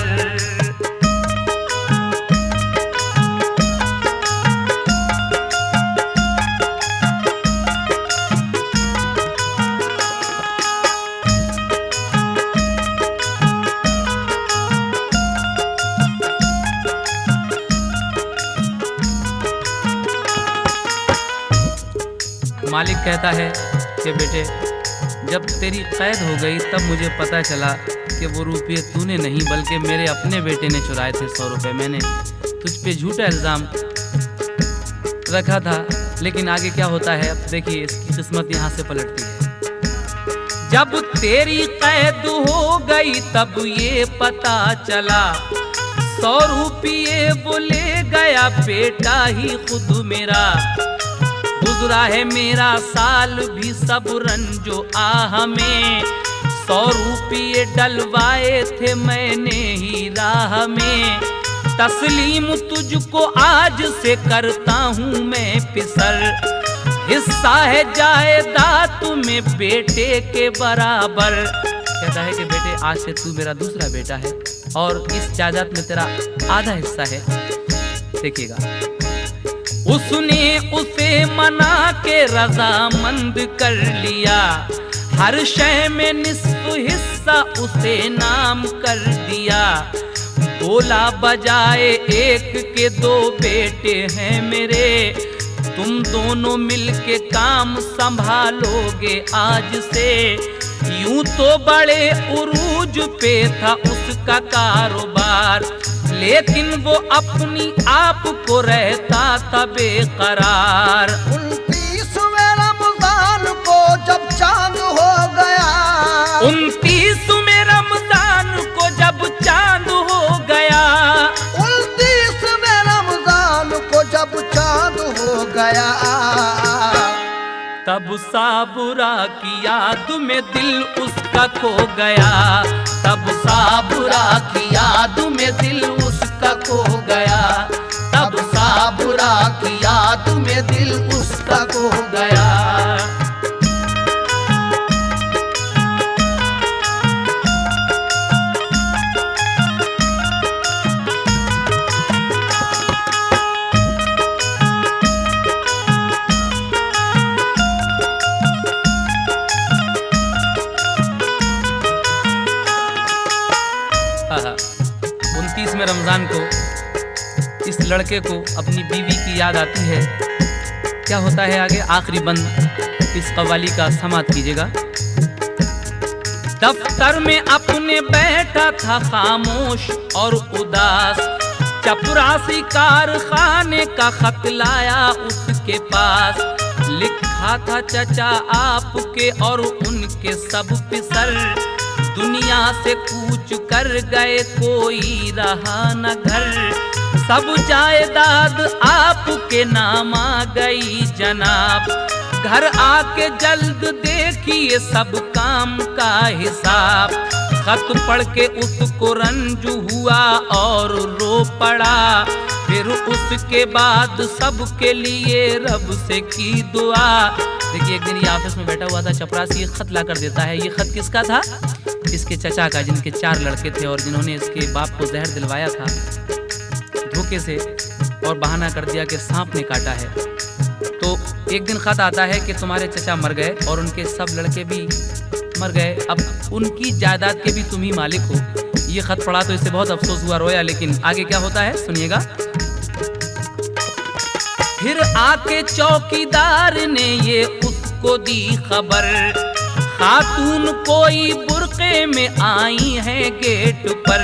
मालिक कहता है कि बेटे जब तेरी कैद हो गई तब मुझे पता चला कि वो रुपये तूने नहीं बल्कि मेरे अपने बेटे ने चुराए थे 100 रुपये। मैंने तुझ पे झूठा इल्ज़ाम रखा था, लेकिन आगे क्या होता है अब देखिए, इसकी किस्मत यहाँ से पलटती है। जब तेरी कैद हो गई तब ये पता चला, 100 रुपये वो ले गया बेटा ही खुद मेरा। गुजरा है मेरा साल भी सब रंजो आह में, 100 रुपये डलवाए थे मैंने ही राह में। तस्लीम तुझको आज से करता हूँ मैं पिसर, हिस्सा है जायदाद तुम्हें बेटे के बराबर। कहता है कि बेटे आज से तू मेरा दूसरा बेटा है और इस जायदाद में तेरा आधा हिस्सा है। देखिएगा उसने उसे मना के रजामंद कर लिया, हर शय में निस्फ हिस्सा उसे नाम कर दिया। बोला बजाए एक के 2 बेटे हैं मेरे, तुम दोनों मिलके काम संभालोगे आज से। यूं तो बड़े उरूज पे था उसका कारोबार, लेकिन वो अपनी आप को रहता था बेकरार। 29वें रमजान को जब चांद हो गया, 29वें रमजान को जब चांद हो गया, 29वें रमजान को जब चांद हो गया, तब साबुरा की याद में दिल उसका खो गया। तब साबुरा की याद में दिल उसका खो गया। तब भला बुरा की याद में दिल उसका खो गया। में रमजान को इस लड़के को अपनी बीवी की याद आती है। क्या होता है आगे? आखिरी बंद इस कव्वाली का समाप्त कीजिएगा। दफ्तर में अपने बैठा था खामोश और उदास, चपरासी कारखाने का खत लाया उसके पास। लिखा था चचा आपके और उनके सब पिसर, दुनिया से कूच कर गए कोई रहा न घर। सब जायदाद आपके नाम आ गई जनाब, घर आके जल्द देखिए सब काम का हिसाब। खत पढ़ के उसको रंजू हुआ और रो पड़ा, फिर उसके बाद सबके लिए रब से की दुआ। देखिए एक दिन ये ऑफिस में बैठा हुआ था, चपरासी खत ला कर देता है। ये खत किसका था? इसके चचा का, जिनके 4 लड़के थे और जिन्होंने इसके बाप को जहर दिलवाया था धोखे से, और बहाना कर दिया कि सांप ने काटा है। तो एक दिन खत आता है कि तुम्हारे चचा मर गए और उनके सब लड़के भी मर गए, अब उनकी जायदाद के भी तुम ही मालिक हो। ये खत पढ़ा तो इससे बहुत अफसोस हुआ, रोया। लेकिन आगे क्या होता है सुनिएगा। फिर आके चौकीदार ने ये उसको दी खबर, खातून कोई बुर्के में आई है गेट पर।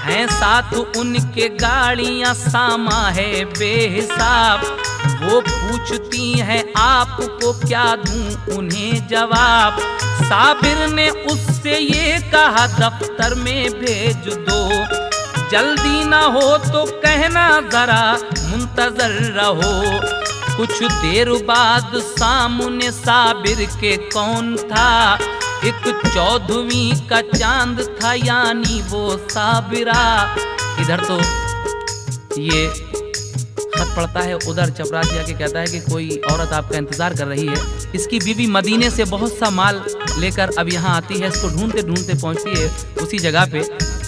हैं साथ उनके गाड़ियां, सामा है बेहिसाब। वो पूछती हैं आपको क्या दूं उन्हें जवाब। साबिर ने उससे ये कहा दफ्तर में भेज दो, जल्दी ना हो तो कहना जरा मुंतजर रहो। कुछ देर बाद सामने साबिर के कौन था, एक 14वीं का चांद था यानी वो साबिरा। इधर तो ये खत पढ़ता है, उधर चपरासी आके कहता है कि कोई औरत आपका इंतजार कर रही है। इसकी बीवी मदीने से बहुत सा माल लेकर अब यहाँ आती है, इसको ढूंढते ढूंढते पहुंचती है उसी जगह पे।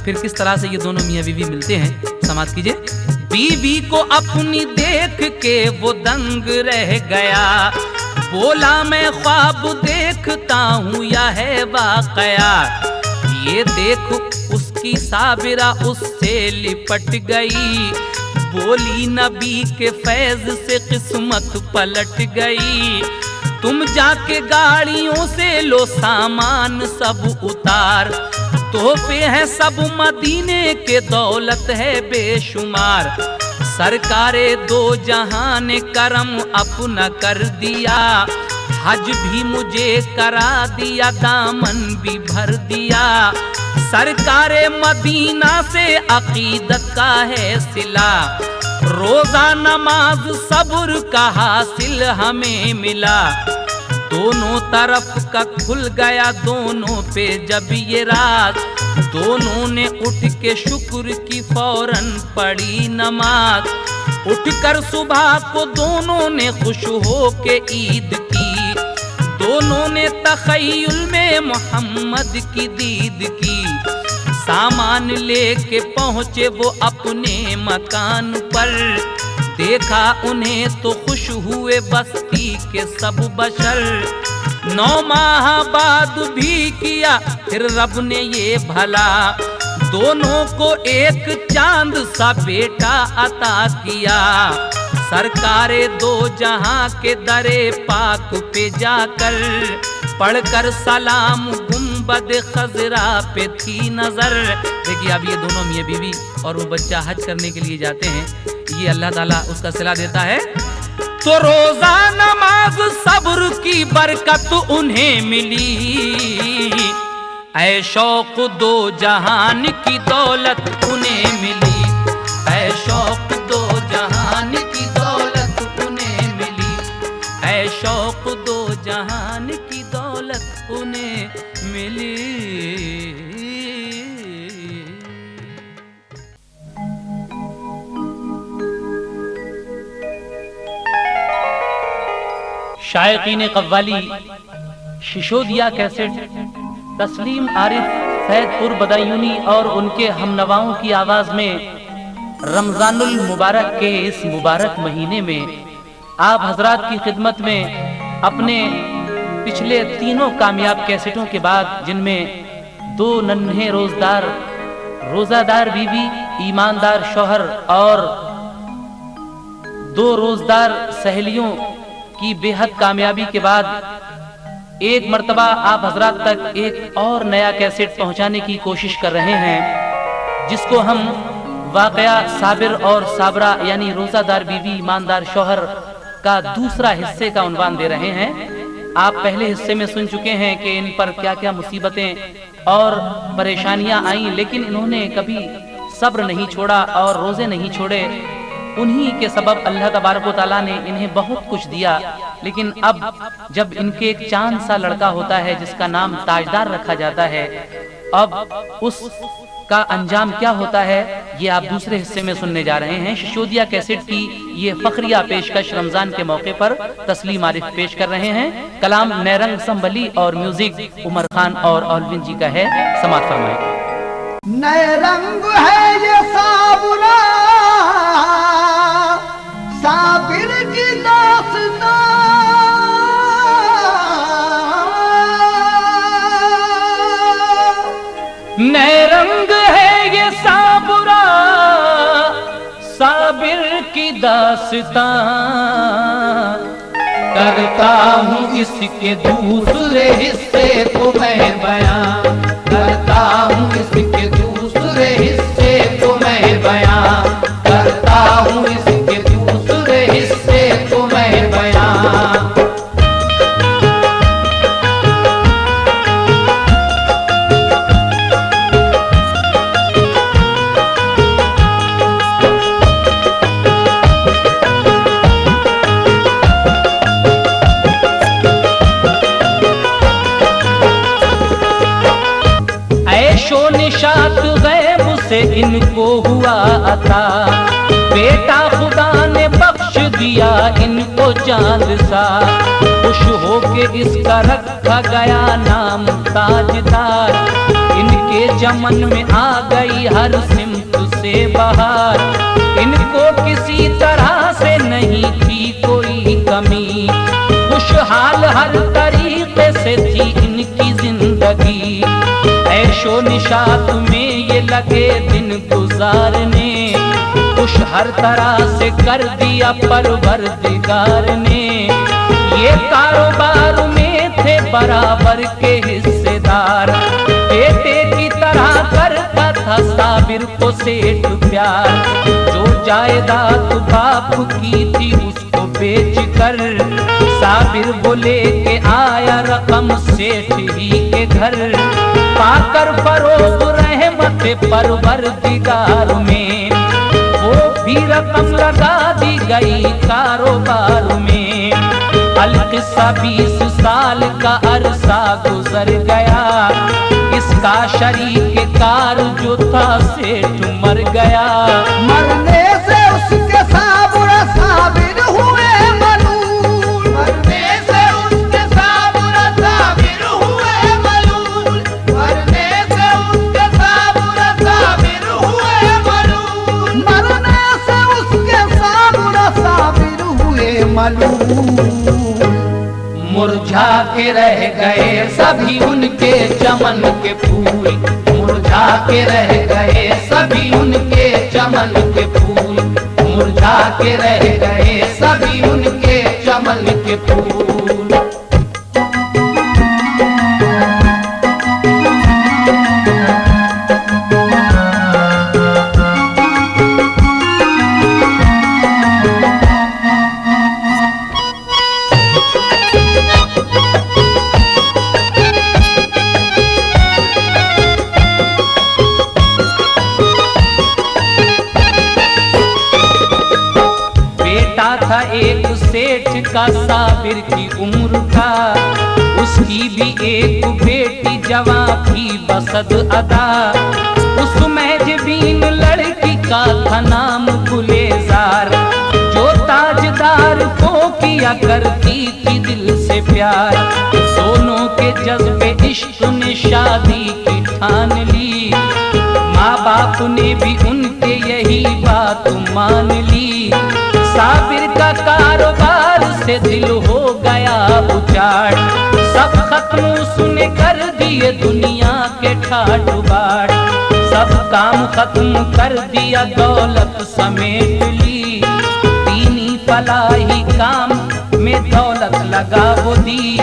फिर किस तरह से ये दोनों मियाँ बीवी मिलते हैं, समाप्त कीजिए। बीवी को अपनी देख के वो दंग रह गया, बोला मैं ख्वाब देखता हूँ या है वाकया। ये देख उसकी साबिरा उससे लिपट गई, बोली नबी के फैज से किस्मत पलट गई। तुम जाके गाड़ियों से लो सामान सब उतार, तोहफे हैं सब मदीने के, दौलत है बेशुमार। सरकारे दो जहां ने करम अपना कर दिया, हज भी मुझे करा दिया, दामन भी भर दिया। सरकारे मदीना से अकीदत का है सिला, रोजा नमाज सब्र का हासिल हमें मिला। दोनों तरफ का खुल गया दोनों पे जब ये रात, दोनों ने उठ के शुक्र की फौरन पढ़ी नमाज। उठकर सुबह को दोनों ने खुश हो के ईद की, दोनों ने तखय्युल में मोहम्मद की दीद की। सामान लेके पहुँचे वो अपने मकान पर, देखा उन्हें तो खुश हुए बस्ती के सब बशर। 9 माह बाद भी किया फिर रब ने ये भला, दोनों को एक चांद सा बेटा अता किया। सरकारे दो जहां के दरे पाक पे जाकर, पढ़कर सलाम गुंबद खजरा पे थी नजर। देखिए अब ये दोनों मियां बीवी और वो बच्चा हज करने के लिए जाते हैं, ये अल्लाह ताला उसका सिला देता है। तो रोजा नमाज सब्र की बरकत उन्हें मिली, ऐ शौक दो जहान की दौलत उन्हें मिली। ऐ शौक दो जहान की दौलत उन्हें मिली, ऐ शौक दो जहान की दौलत उन्हें मिली। शायकीन कव्वाली शिशोदिया कैसेट तस्लीम आरिफ सैदपुर बदायूनी और उनके हमनवाओं की आवाज में रमजानुल मुबारक के इस मुबारक महीने में आप हजरात की खिदमत में अपने पिछले तीनों कामयाब कैसेटों के बाद, जिनमें 2 नन्हे रोजादार बीवी, ईमानदार शौहर और 2 रोजदार सहेलियों की बेहद कामयाबी के बाद एक मर्तबा आप हजरात तक एक और नया कैसेट पहुंचाने की कोशिश कर रहे हैं, जिसको हम वाकया साबिर और साबरा यानी रोजादार बीवी ईमानदार शौहर का दूसरा हिस्से का उन्वान दे रहे हैं। आप पहले हिस्से में सुन चुके हैं कि इन पर क्या क्या मुसीबतें और परेशानियां आईं, लेकिन इन्होंने कभी सब्र नहीं छोड़ा और रोजे नहीं छोड़े। उन्हीं के सबब अल्लाह तबारक व तआला ने इन्हें बहुत कुछ दिया। लेकिन अब जब इनके एक चांद सा लड़का होता है जिसका नाम ताजदार रखा जाता है, अब उस का अंजाम क्या होता है ये आप दूसरे हिस्से में सुनने जा रहे हैं। शिशोदिया कैसेट की ये फखरिया पेशकश रमजान के मौके पर तस्लीम आरिफ पेश कर रहे हैं। कलाम नैरंग संभली और म्यूजिक उमर खान और औलविन जी का है। समाअत फरमाएं। नए रंग है ये साबुरा साबिर की दास्तां, नए रंग है ये साबुरा साबिर की दास्तां, करता हूँ इसके दूसरे हिस्से को मैं बयां, करता हूँ इसके दूसरे हिस्से को मैं बयां, करता हूँ इसके दूसरे हिस्से को मैं बयां। निशात गैब से इनको हुआ अता, बेटा खुदा ने बख्श दिया इनको चांद सा, खुश होके इसका रखा गया नाम ताजदार, इनके चमन में आ गई हर सिमत से बहार, इनको किसी तरह से नहीं थी कोई कमी, खुशहाल हर तरीके से थी इनकी जिंदगी, ऐशो निशात में ये लगे दिन गुजारने, खुश हर तरह से कर दिया परवरदिगार ने, ये कारोबार में थे बराबर के हिस्सेदार, बेटे की तरह करता था साबिर को सेठ प्यार, जो जायदाद बाप की थी उसको बेच कर, साबिर बोले के आया रकम सेठ ही के घर, पाकर फरोग रहमत परवरदिगार में, वो भी रकम लगा दी गई कारोबार में, अलकिस्सा 20 साल का अरसा गुजर गया, इसका शरीक कार जो था सेठ मर गया, मरने से उसके साबुरा साबिर हुए मलूल, मरने से उसके साबुरा साबिर हुए मलूल, मरने से उसके साबुरा साबिर हुए मलूल, मरने से उसके साबुरा साबिर हुए मलूल, मुरझा के रह गए सभी उनके चमन के फूल, मुरझा के रह गए सभी उनके चमन के फूल, मुरझा के रह गए सभी उनके चमन के फूल। था एक सेठ का साबिर की उम्र का, उसकी भी एक बेटी जवां थी बसद अदा, उस महजबीन लड़की का था नाम गुलेजार, जो ताजदार को किया करती थी दिल से प्यार, दोनों के जज्बे इश्क ने शादी की ठान ली। माँ बाप ने भी उनके यही बात मान ली। साबिर का कारोबार से दिल हो गया उजाड़, सब खत्म उसने कर दिए दुनिया के ठाट बाट। सब काम खत्म कर दिया दौलत समेट ली, दीनी फलाही काम में दौलत लगा वो दी।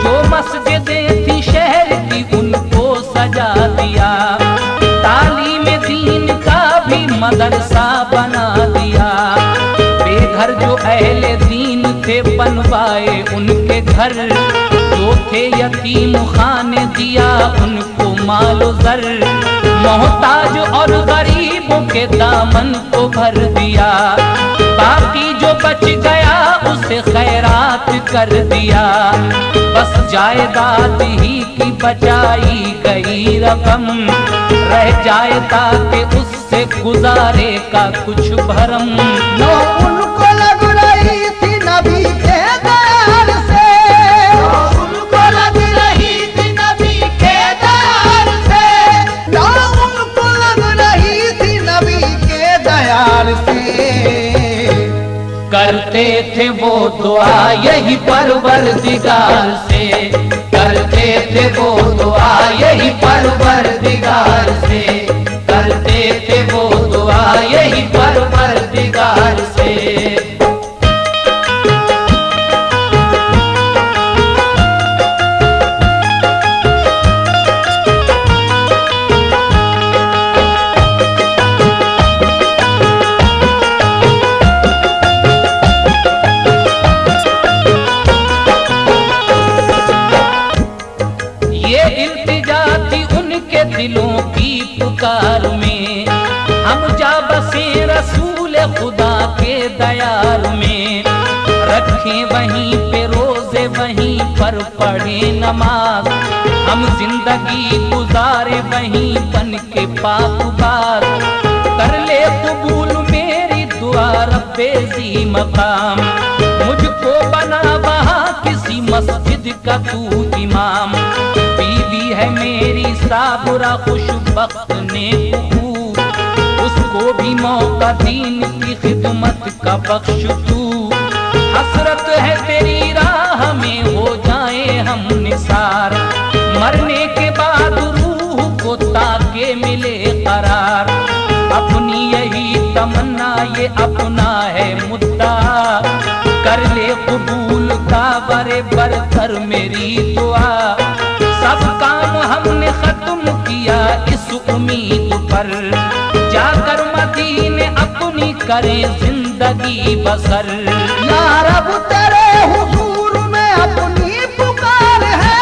जो मस्जिदें थी शहर की उनको सजा दिया, तालीम दीन का भी मदरसा बना दिया। बेघर जो अहले दीन थे बनवाए उनके घर, जो थे यतीम खाने दिया उनको मालो जर। मोहताज और गरीबों के दामन को भर दिया, बाकी जो बच गया उसे खैरात कर दिया। बस जायदाद ही की बचाई गई रकम, रह जाए ताकि उससे गुजारे का कुछ भरम। नो उनको लग रही थी नबी के दयाल से, उनको लग रही थी नबी के दयाल से, उनको लग रही थी नबी के दयाल से। करते थे वो दुआ यही परवरदिगार से, करते थे वो दुआ यही परवरदिगार से, करते थे वो दुआ यही परवरदिगार से। दिलों की पुकार में हम जा बसे रसूल खुदा के दयार में। रखें वहीं पे रोजे वहीं पर पढ़े नमाज, हम जिंदगी गुजारे वहीं बन के पाक बात। कर ले कबूल मेरी दुआ रब्बे ज़ी मकाम, मुझको बना वहाँ किसी मस्जिद का तू इमाम। बीवी है मेरी साबुरा खुशबख्त नेकू, उसको भी मौका दीन की खिदमत का बख्श तू। हसरत है तेरी राह में हो जाए हम निसार, मरने के बाद रूह को ताके मिले करार। अपनी यही तमन्ना ये अपना है मुद्दा, कर ले कबूल का बरे बरतर मेरी दुआ। सब काम हमने खत्म किया इस उम्मीद पर, जाकर मदीने अपनी करें जिंदगी बसर। या रब तेरे हुजूर में अपनी पुकार है,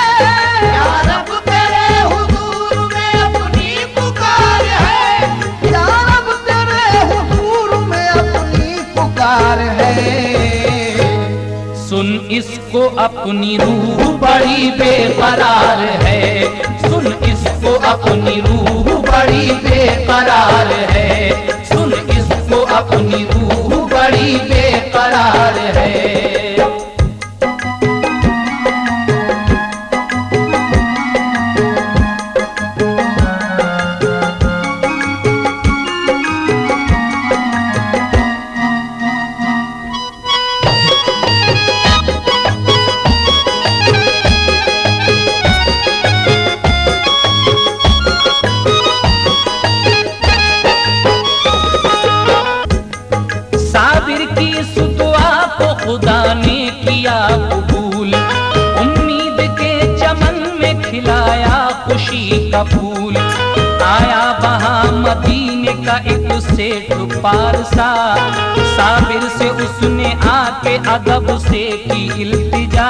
या रब तेरे हुजूर में अपनी पुकार है, या रब तेरे हुजूर में अपनी पुकार है। सुन इसको अपनी रूह बड़ी बेकरार है, सुन इसको अपनी रूह बड़ी बेकरार है, सुन इसको अपनी रूह बड़ी बेकरार है। खुदा ने किया कबूल, उम्मीद के चमन में खिलाया खुशी का फूल। आया वहाँ मदीने का एक सेठ पारसा, साबिर से उसने आके अदब से की इल्तिजा।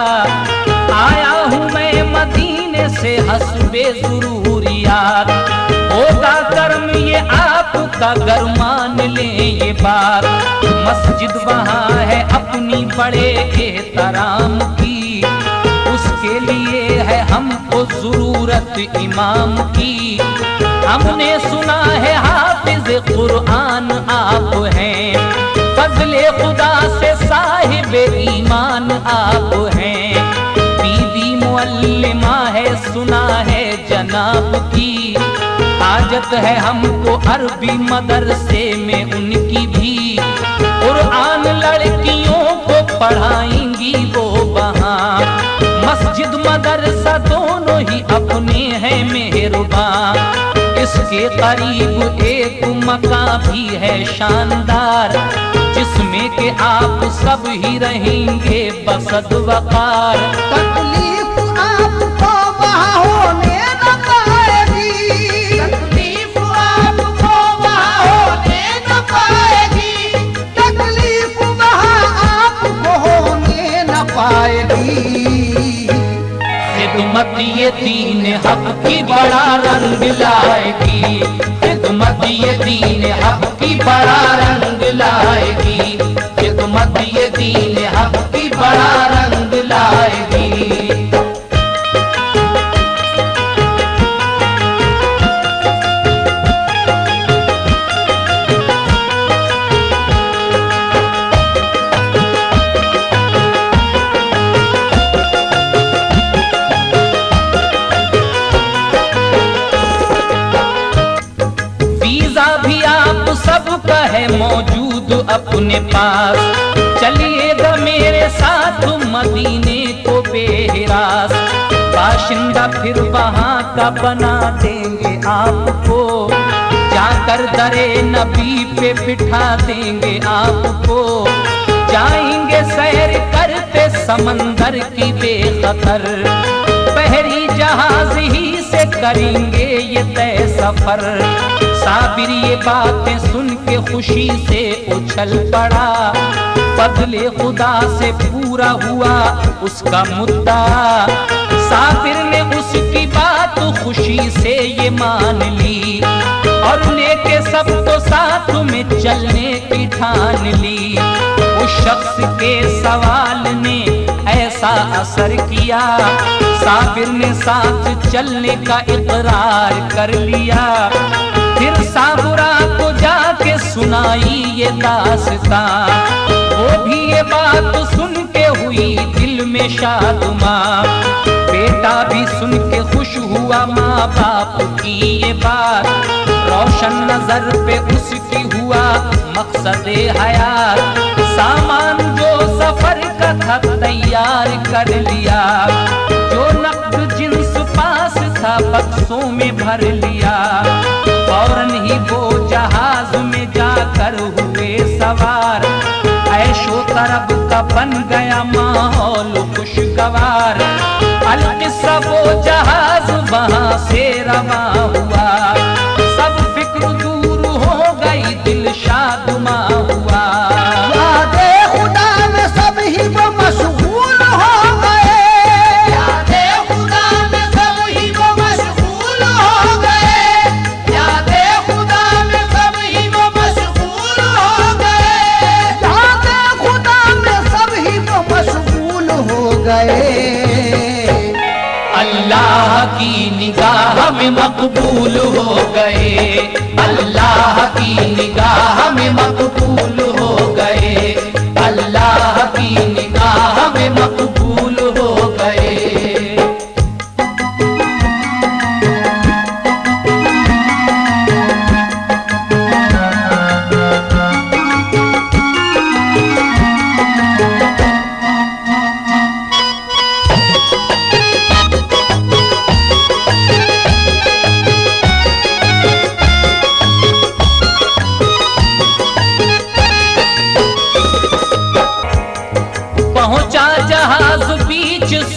आया हूँ मैं मदीने से हस्बे ज़रूरियात, होगा कर्म ये आपका घर मान ले ये बात। मस्जिद वहाँ है अपनी बड़े एहतराम की, उसके लिए है हमको जरूरत इमाम की। हमने सुना है हाफिज कुरान आप हैं, फजले खुदा से साहिब ईमान आप हैं। मुअल्लिमा है, सुना है जनाब की। हाजत है हमको अरबी मदरसे में उनकी भी। कुरान लड़कियों को पढ़ाएंगी वो वहाँ। मस्जिद मदरसा दोनों ही अपने हैं मेहरबान। इसके करीब एक मकान भी है शानदार, जिसमें के आप सब ही रहेंगे बसद वकार। तकलीफ आपको वहाँ होने न पाएगी, तकलीफ आपको वहाँ होने न पाएगी, तकलीफ वहाँ आपको होने न पाएगी। खिदमत ये दीन हक की बड़ा रंग लाएगी, खिदमत ये दीन हक की बड़ा रंग लाएगी, खिदमत ये दीन हक की बड़ा रंग लाएगी। सबका है मौजूद अपने पास, चलिएगा मेरे साथ मदीने को बेहरास। बाशिंदा फिर वहाँ का बना देंगे आपको, जाकर दरे नबी पे बिठा देंगे आपको। जाएंगे सैर करते समंदर की बेखतर, बहरी जहाज ही से करेंगे ये तय सफर। साबिर ये बातें सुन के खुशी से उछल पड़ा, फजले खुदा से पूरा हुआ उसका मुद्दा। साबिर ने उसकी बात खुशी से ये मान ली, और लेके सबको साथ में चलने की ठान ली। उस शख्स के सवाल ने ऐसा असर किया, साबिर ने साथ चलने का इकरार कर लिया। फिर साबुरा को जाके सुनाई ये दास्तां, वो भी ये बात सुन के हुई दिल में शादमां। बेटा भी सुन के खुश हुआ माँ बाप की ये बात, रोशन नजर पे उसकी हुआ मकसद हयात। सामान जो सफर का था तैयार कर लिया, जो नकद जिन्स पास था बक्सों में भर लिया। फौरन ही वो जहाज में जाकर हुए सवार, ऐशो तरब का बन गया माहौल खुशगवार। अलकिस्सा वो जहाज वहाँ से रवा हुआ, सब फिक्र दूर हो गई दिल शादमा हुआ। यादे खुदा में सब ही वो मशगूल हो गए, यादे खुदा में सब ही वो मशगूल हो गए, यादे खुदा में सब ही वो मशगूल हो गए, यादे खुदा में सब ही वो मशगूल हो गए। अल्लाह की निगाह में मकबूल हो गए, अल्लाह की निगाह में मकबूल हो गए, अल्लाह की निगाह में मकबूल हो गए।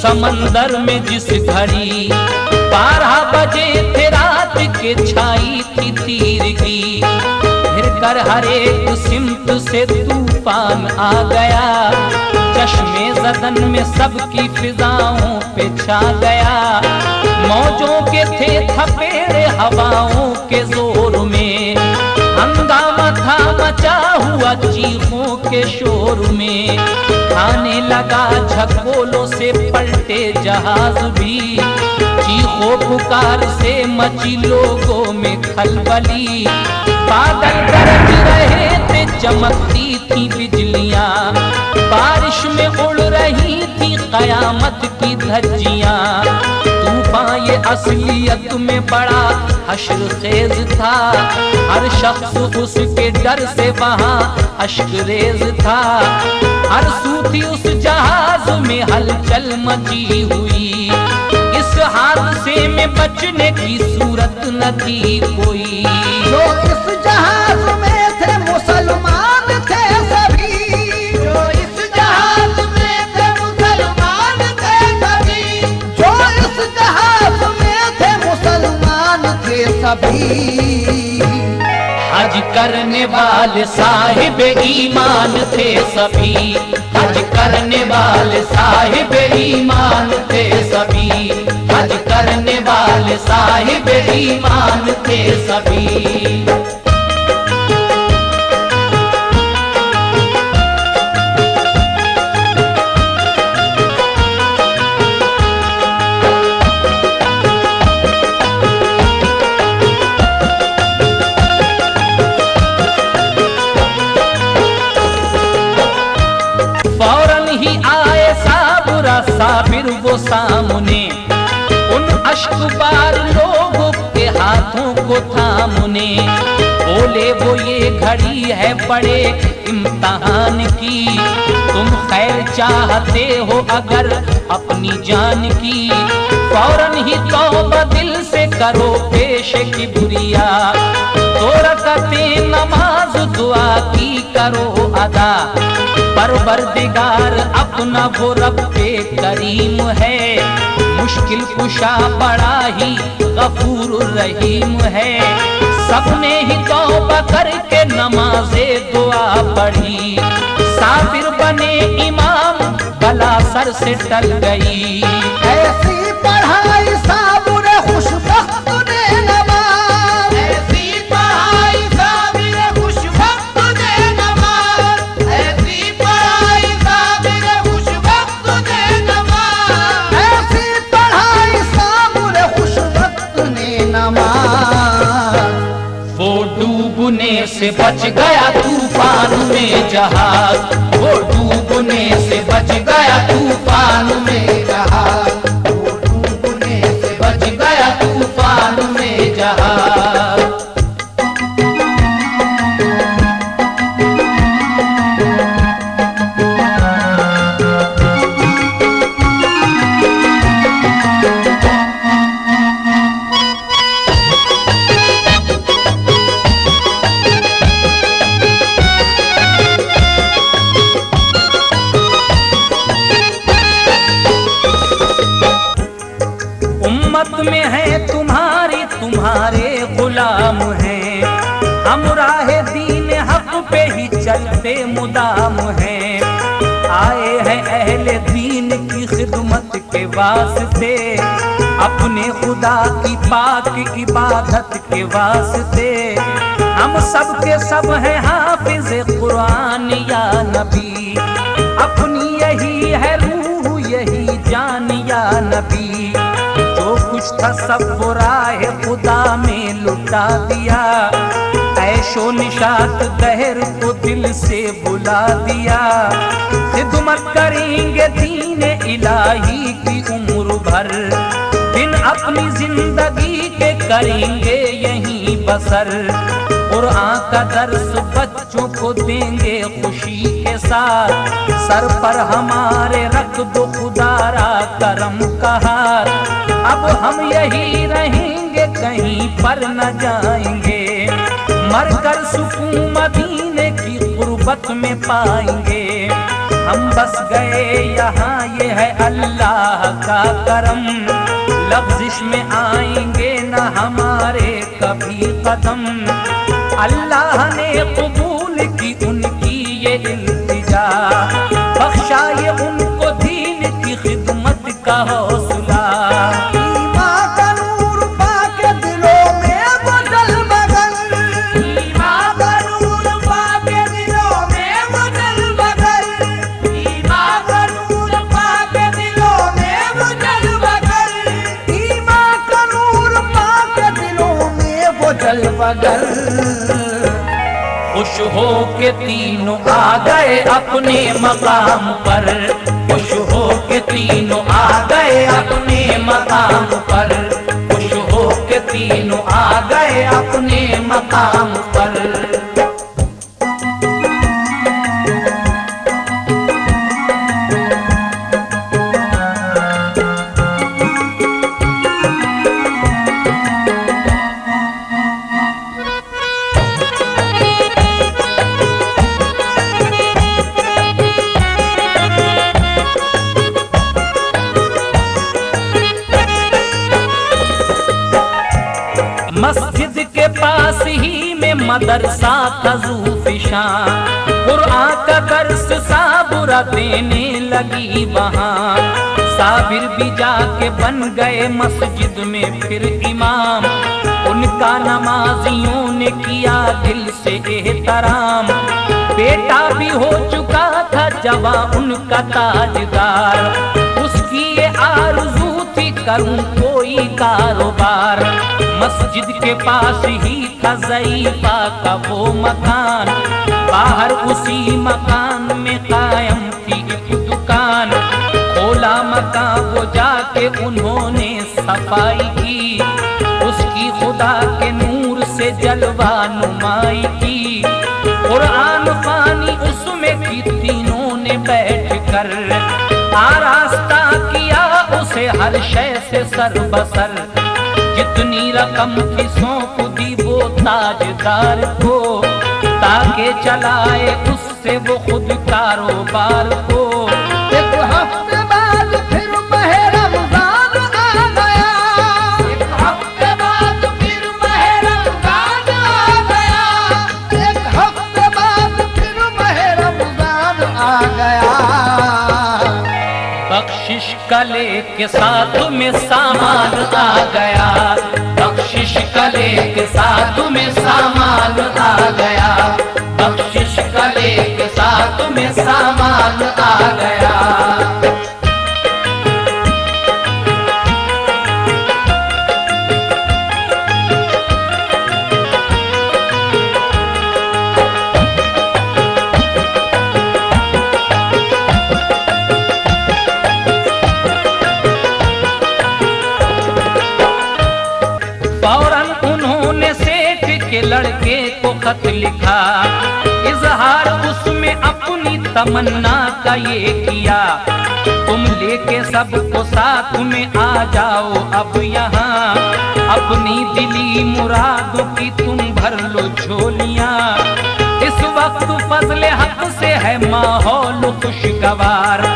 समंदर में जिस घड़ी 12 बजे थे रात के छाई थी तीरगी, फिर कर हर एक सिमत से तूफान आ गया, चश्मे ज़दन में सबकी फिजाओं पे छा गया। मौजों के थे थपेड़े हवाओं के जोर में, हंगामा था मचा हुआ चीखों के शोर में। आने लगा झकोलों से पलटे जहाज भी, चीखों पुकार से मची लोगों में खलबली। बादल गरज रहे थे, चमकती थी बिजलियां, बारिश में उड़ रही थी कयामत कयामत की धज्जियां। तूफान ये असलियत में बड़ा हश्र खेज था, हर शख्स उसके डर से वहाँ अश्करेज था। हर सूती उस जहाज में हलचल मची हुई, इस हादसे में बचने की सूरत न थी कोई। जो इस जहाज में थे मुसलमान थे सभी, जो इस जहाज में थे मुसलमान थे सभी, जो इस जहाज में थे मुसलमान थे सभी। हज करने वाले साहिब ईमान थे सभी, हज करने वाले साहिब ईमान थे सभी, हज करने वाले साहिब ईमान थे सभी। साबिर वो सामने, उन अश्कबार लोगों के हाथों को थामने। बोले वो ये घड़ी है बड़े इम्तिहान की, तुम खैर चाहते हो अगर अपनी जान की, फौरन ही तौबा दिल से करो पेश की बुरिया। 2 रकातें नमाज दुआ की करो अदा, परवरदिगार अपना वो रब्बे करीम है, मुश्किल कुशा बड़ा ही गफूर रहीम है। सबने ही तौबा करके नमाज़े दुआ पढ़ी, साबिर बने इमाम बला सर से टल गई। ऐसी पढ़ाई साबुर खुशबख्त ने नमाज, ऐसी पढ़ाई साबिर खुशबख्त ने नमाज, ऐसी पढ़ाई साबिर खुशबख्त ने नमाज, ऐसी पढ़ाई साबुर खुशबख्त ने नमाज। वो डूबने से बच गया तूफान में जहाज, वो डूबने से बच गया तूफान में जहाज, वो डूबने से बच गया तूफान में जहाज। में है तुम्हारी तुम्हारे गुलाम हैं, हम राहे दीन हक पे ही चलते मुदाम हैं। आए हैं अहले दीन की खिदमत के वास्ते, अपने खुदा की पाक इबादत के वास्ते। हम सब के सब हैं हाफिज कुरान या नबी, अपनी यही है रूह यही जान या नबी। जो कुछ था सब वो राह खुदा में लुटा दिया, ऐशो निशात दहर को दिल से बुला दिया। खिदमत करेंगे दीन इलाही की उम्र भर, दिन अपनी जिंदगी के करेंगे यहीं बसर। कुरान का दर्स बच्चों को देंगे खुशी के साथ, सर पर हमारे रख दो खुदारा करम का हाथ। अब हम यही रहेंगे कहीं पर न जाएंगे, मरकर सुकून मदीने की गुर्बत में पाएंगे। हम बस गए यहाँ ये है अल्लाह का करम, लफ्ज़िश में आएंगे न हमारे कभी कदम। अल्लाह ने कबूल की उनकी ये इल्तिजा, बख्शा ये उनको दीन की खिदमत का हौसला। ईमान का नूर पाके दिलों में वो जलमगन, ईमान का नूर पाके दिलों में वो जलमगन, ईमान का नूर पाके दिलों में वो जलमगन, ईमान का नूर पाके दिलों में वो जलमगन। खुश हो के तीनों आ गए अपने मकाम पर, खुश हो के तीनों आ गए अपने मकाम पर, खुश हो के तीनों आ गए अपने मकाम पर। मस्जिद के पास ही में मदरसा था ज़ूफ़िशां, कुरआन का दर्स साबुरा देने लगी वहाँ। साबिर भी जाके बन गए मस्जिद में फिर इमाम, उनका नमाजियों ने किया दिल से एहतराम। बेटा भी हो चुका था जवां उनका ताजदार, उसकी ये आरज़ू थी करूं कोई कारोबार। मस्जिद के पास ही था ज़ईफ़ा का वो मकान, बाहर उसी मकान में कायम थी एक दुकान। खोला मकान वो जाके उन्होंने सफाई की, उसकी खुदा के नूर से जलवा नुमाई की। कुरान ख़वानी उसमें की तीनों ने बैठ कर, आरास्ता किया उसे हर शय से सर बसर। जितनी रकम की सौंप दी वो ताजदार को, ताकि चलाए उससे वो खुद कारोबार को। एक हफ्ते बाद फिर माह रमजान आ गया, एक हफ्ते बाद फिर माह रमजान आ गया, एक हफ्ते बाद फिर माह रमजान आ गया। बख्शिश कले के साथ में सामान आ गया, बख्शिश कले के साथ में सामान आ गया, बख्शिश कले के साथ में सामान आ गया। फौरन उन्होंने सेठ के लड़के को खत लिखा, इजहार उसमें अपनी तमन्ना का ये किया। तुम लेके सबको साथ में आ जाओ अब यहाँ, अपनी दिली मुरादों की तुम भर लो झोलियाँ। इस वक्त फजले हक से है माहौल खुशगवार,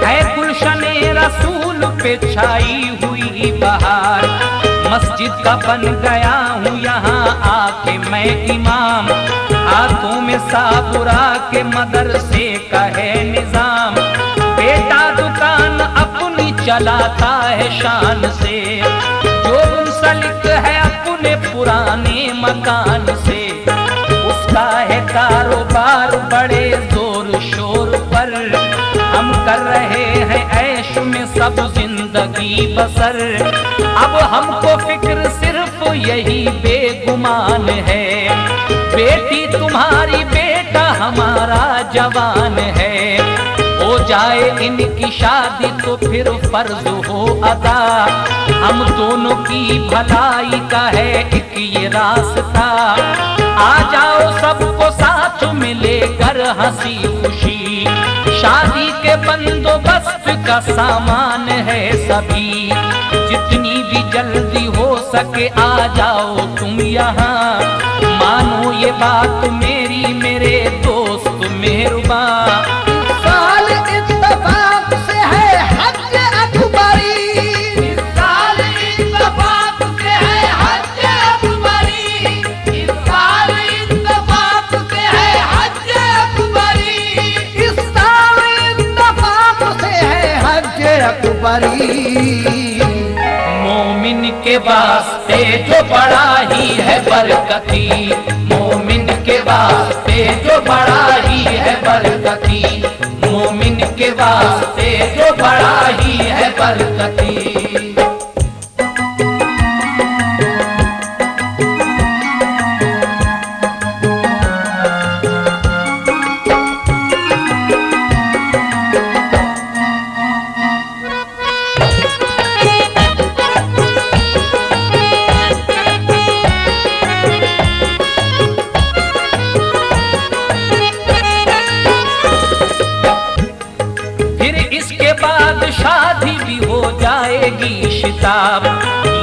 है गुलशने रसूल पे छाई हुई बहार। मस्जिद का बन गया हूँ यहाँ आके मैं इमाम, हाथों में साबुरा के मदरसे का है निजाम। बेटा दुकान अपनी चलाता है शान से, जो मुंसलिक है अपने पुराने मकान से। उसका है कारोबार बड़े जोर शोर पर, हम कर रहे हैं ऐश में सब जिंदगी बसर। अब हमको फिक्र सिर्फ यही बेगुमान है, बेटी तुम्हारी बेटा हमारा जवान है। हो जाए इनकी शादी तो फिर फर्ज हो अदा, हम दोनों की भलाई का है एक ये रास्ता। आ जाओ सबको साथ में लेकर हंसी खुशी, शादी के बंदोबस्त का सामान है सभी। जितनी भी जल्दी हो सके आ जाओ तुम यहाँ, मानो ये बात मेरी मेरे दोस्त मेहरबान। साल इत्तफाक से है हज अकबरी, इस साल इत्तफाक से है हज अकबरी, इस साल इत्तफाक से है हज अकबरी, इस साल इत्तफाक से है हज अकबरी। मोमिन के वास्ते जो बड़ा ही है बरकती, मोमिन के वास्ते जो बड़ा ही है बरकती, मोमिन के वास्ते जो बड़ा ही है बरकती।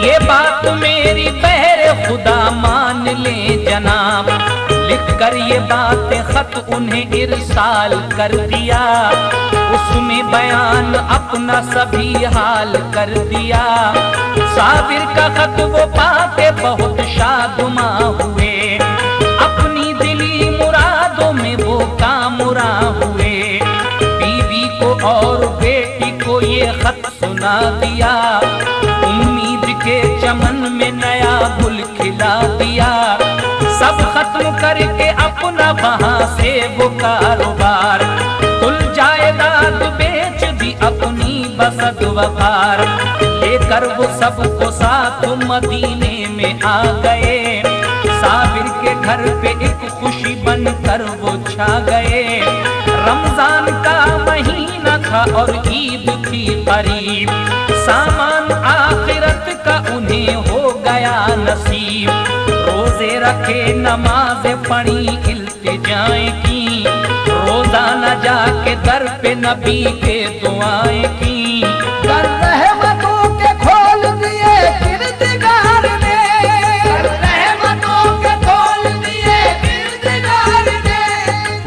ये बात मेरी बहरे खुदा मान ले जनाब, लिख कर ये बातें खत उन्हें इरसाल कर दिया, उसमें बयान अपना सभी हाल कर दिया। साबिर का खत वो पाके बहुत शादुमा हुए, अपनी दिली मुरादों में वो कामुरा हुए। बीवी को और बेटी को ये खत सुना दिया, उम्मीद के चमन में नया गुल खिला दिया। सब खत्म करके अपना वहां से वो कारोबार, कुल जायदाद बेच दी अपनी बसत वकार, लेकर वो सबको साथ मदीने में आ गए। साबिर के घर पे एक खुशी बनकर वो छा गए। रमजान का महीना था और ईद थी करीब, सामान आखिरत का उन्हें हो गया नसीब। रोजे रखे नमाज़ें पढ़ी इल्तिजाएं की, रोजाना जाके दर पे नबी के दुआएं की। कर रहमतों के खोल दिए किरदगार ने, कर रहमतों के खोल दिए किरदगार ने,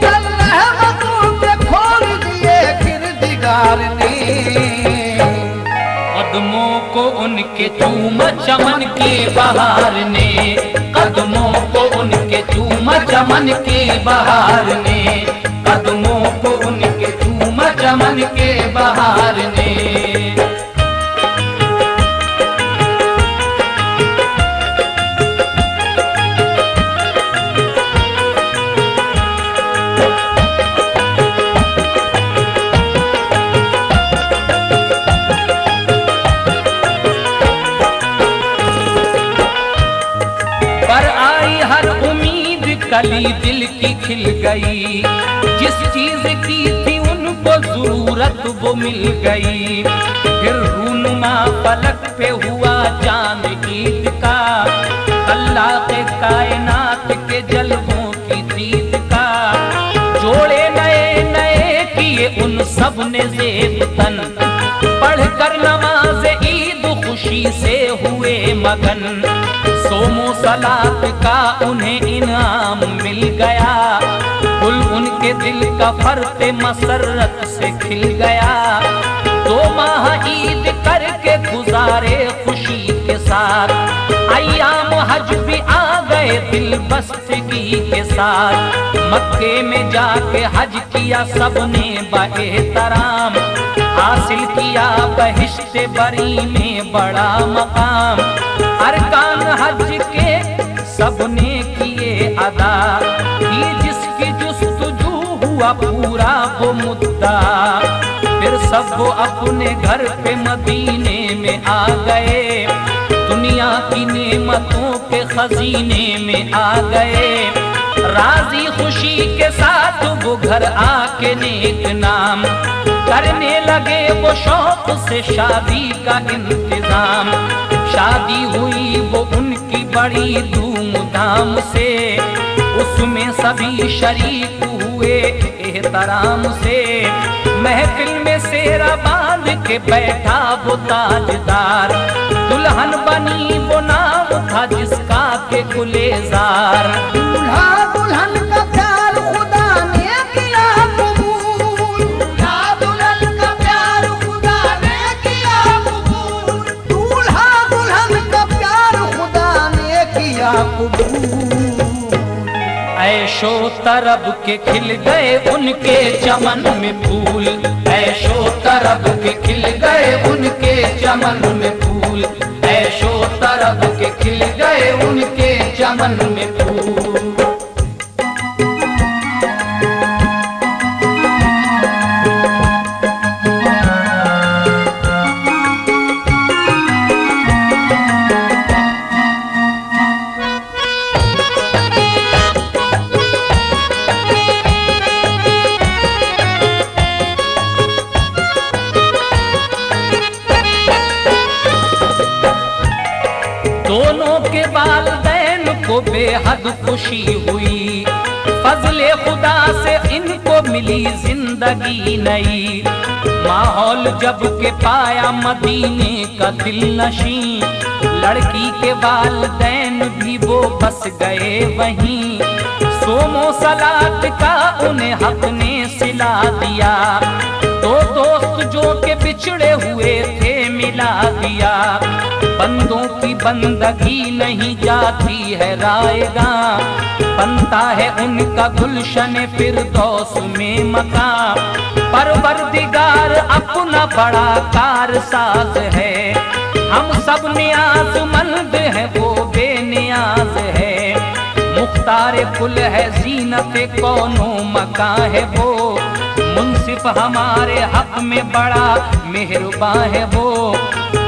कर रहमतों के खोल दिए किरदगार ने। कदमों को उनके चूमा चमन के बहार ने, कदमों को उनके चूमा चमन के बहार ने, कदमों को उनके चूमा चमन के बहार ने। कली दिल की खिल गई, जिस चीज की थी उनको जरूरत वो मिल गई। फिर रूनुमा फलक पे हुआ चांद ईद का, अल्लाह के कायनात के जलवों की दीद का। जोड़े नए नए किए उन सब ने ज़ेब तन, पढ़कर नमाज ईद खुशी से हुए मगन। सोमो सलात का उन्हें इनाम मिल गया, कुल उनके दिल का फर्ते मसरत से खिल गया। 2 माह ईद करके गुजारे खुशी के साथ, अय्याम हज भी आ गए दिल बस्तगी के साथ। मक्के में जाके हज किया सबने बएहतराम, हासिल किया बहिश्ते बरी में बड़ा मकाम। अरकान हज के सबने किए अदा, की जिसकी जुस्तजू हुआ पूरा वो मुद्दा। फिर सब वो अपने घर पे मदीने में आ गए, दुनिया की नेमतों के खजीने में आ गए। राजी खुशी के साथ वो घर आके नेक नाम, करने लगे वो शौक से शादी का इंतजाम। शादी हुई वो उनकी बड़ी धूमधाम से, उसमें सभी शरीक हुए एहतराम से। महफिल में सेरा बांध के बैठा वो ताजदार, दुल्हन बनी वो नाम था जिसका के गुलेजार। दूल्हा दुल्हन का प्यार खुदा ने किया कबूल, दूल्हा दुल्हन का प्यार खुदा ने किया कबूल, दूल्हा दुल्हन का प्यार खुदा ने किया कबूल। ऐशो तरब के खिल गए उनके चमन में फूल, ऐशो तरब के खिल गए उनके चमन में फूल, ऐशो तरब के खिल गए उनके चमन में फूल। दोनों के वालिदैन को बेहद खुशी हुई, फजले खुदा से इनको मिली जिंदगी नई। माहौल जब के पाया मदीने का दिल नशी, लड़की के वालिदैन भी वो बस गए वहीं, सोमो सलात का उन्हें हक ने सिला दिया, दो दोस्त जो के बिछड़े हुए थे मिला दिया। बंदों की बंदगी नहीं जाती है रायगा, बनता है उनका गुलशन फिरदौस में मकान। परवरदिगार अपना बड़ा कारसाज है, हम सब नियाज़मंद है वो बेनियाज है। मुख्तार कुल है जीनत कौनो मकां है वो, मुंसिफ हमारे हक में बड़ा मेहरबान है वो।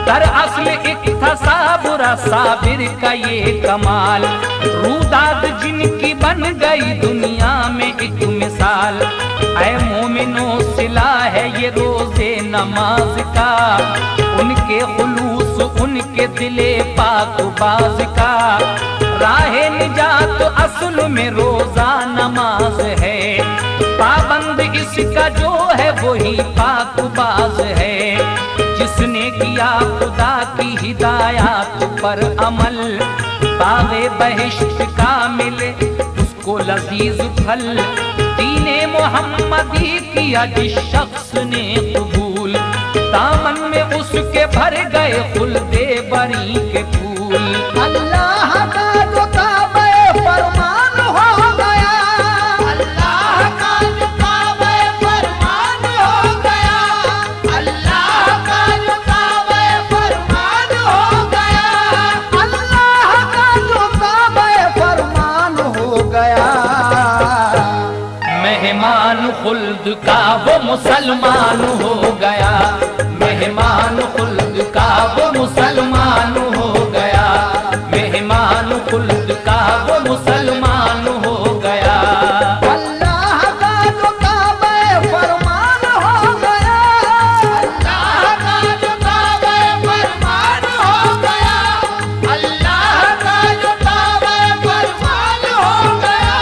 दरअसल एक था साबुरा साबिर का ये कमाल, रूदाद जिनकी बन गई दुनिया में एक मिसाल। ऐ मोमिनो सिला है ये रोजे नमाज का, उनके खुलूस उनके दिले पाक बाज का। राहे निजात असल में रोजा नमाज है, पाबंद इसका जो है वही पाक बाज है। जिसने किया खुदा की हिदायत पर अमल, बाग़े बहिश्त का मिले उसको लजीज फल। दीने मोहम्मदी किया जिस शख्स ने कबूल, दामन में उसके भर गए खुल्दे बरी के फूल। अल्लाह का जो काबे फरमान हो गया, अल्लाह का जो काबे फरमान हो गया, अल्लाह का जो काबे फरमान हो गया, अल्लाह का जो काबे फरमान हो गया। मेहमान खुल्द का वो मुसलमान हो गया, मेहमान खुल्द का वो मुसलमान हो गया, मेहमान खुल्द का वो मुसलमान हो गया। अल्लाह का जो काबे फरमान हो गया, अल्लाह का जो काबे फरमान हो गया, अल्लाह का जो काबे फरमान हो गया।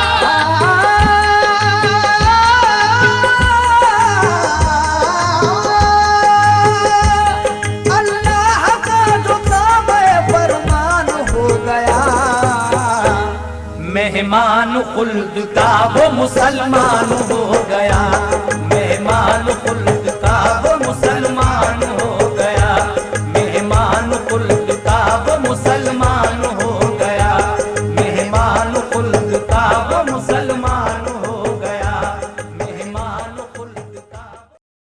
अल्लाह का जो काबे फरमान हो गया। मेहमान खुल्द का वो मुसलमान हो गया, मेहमान खुल्द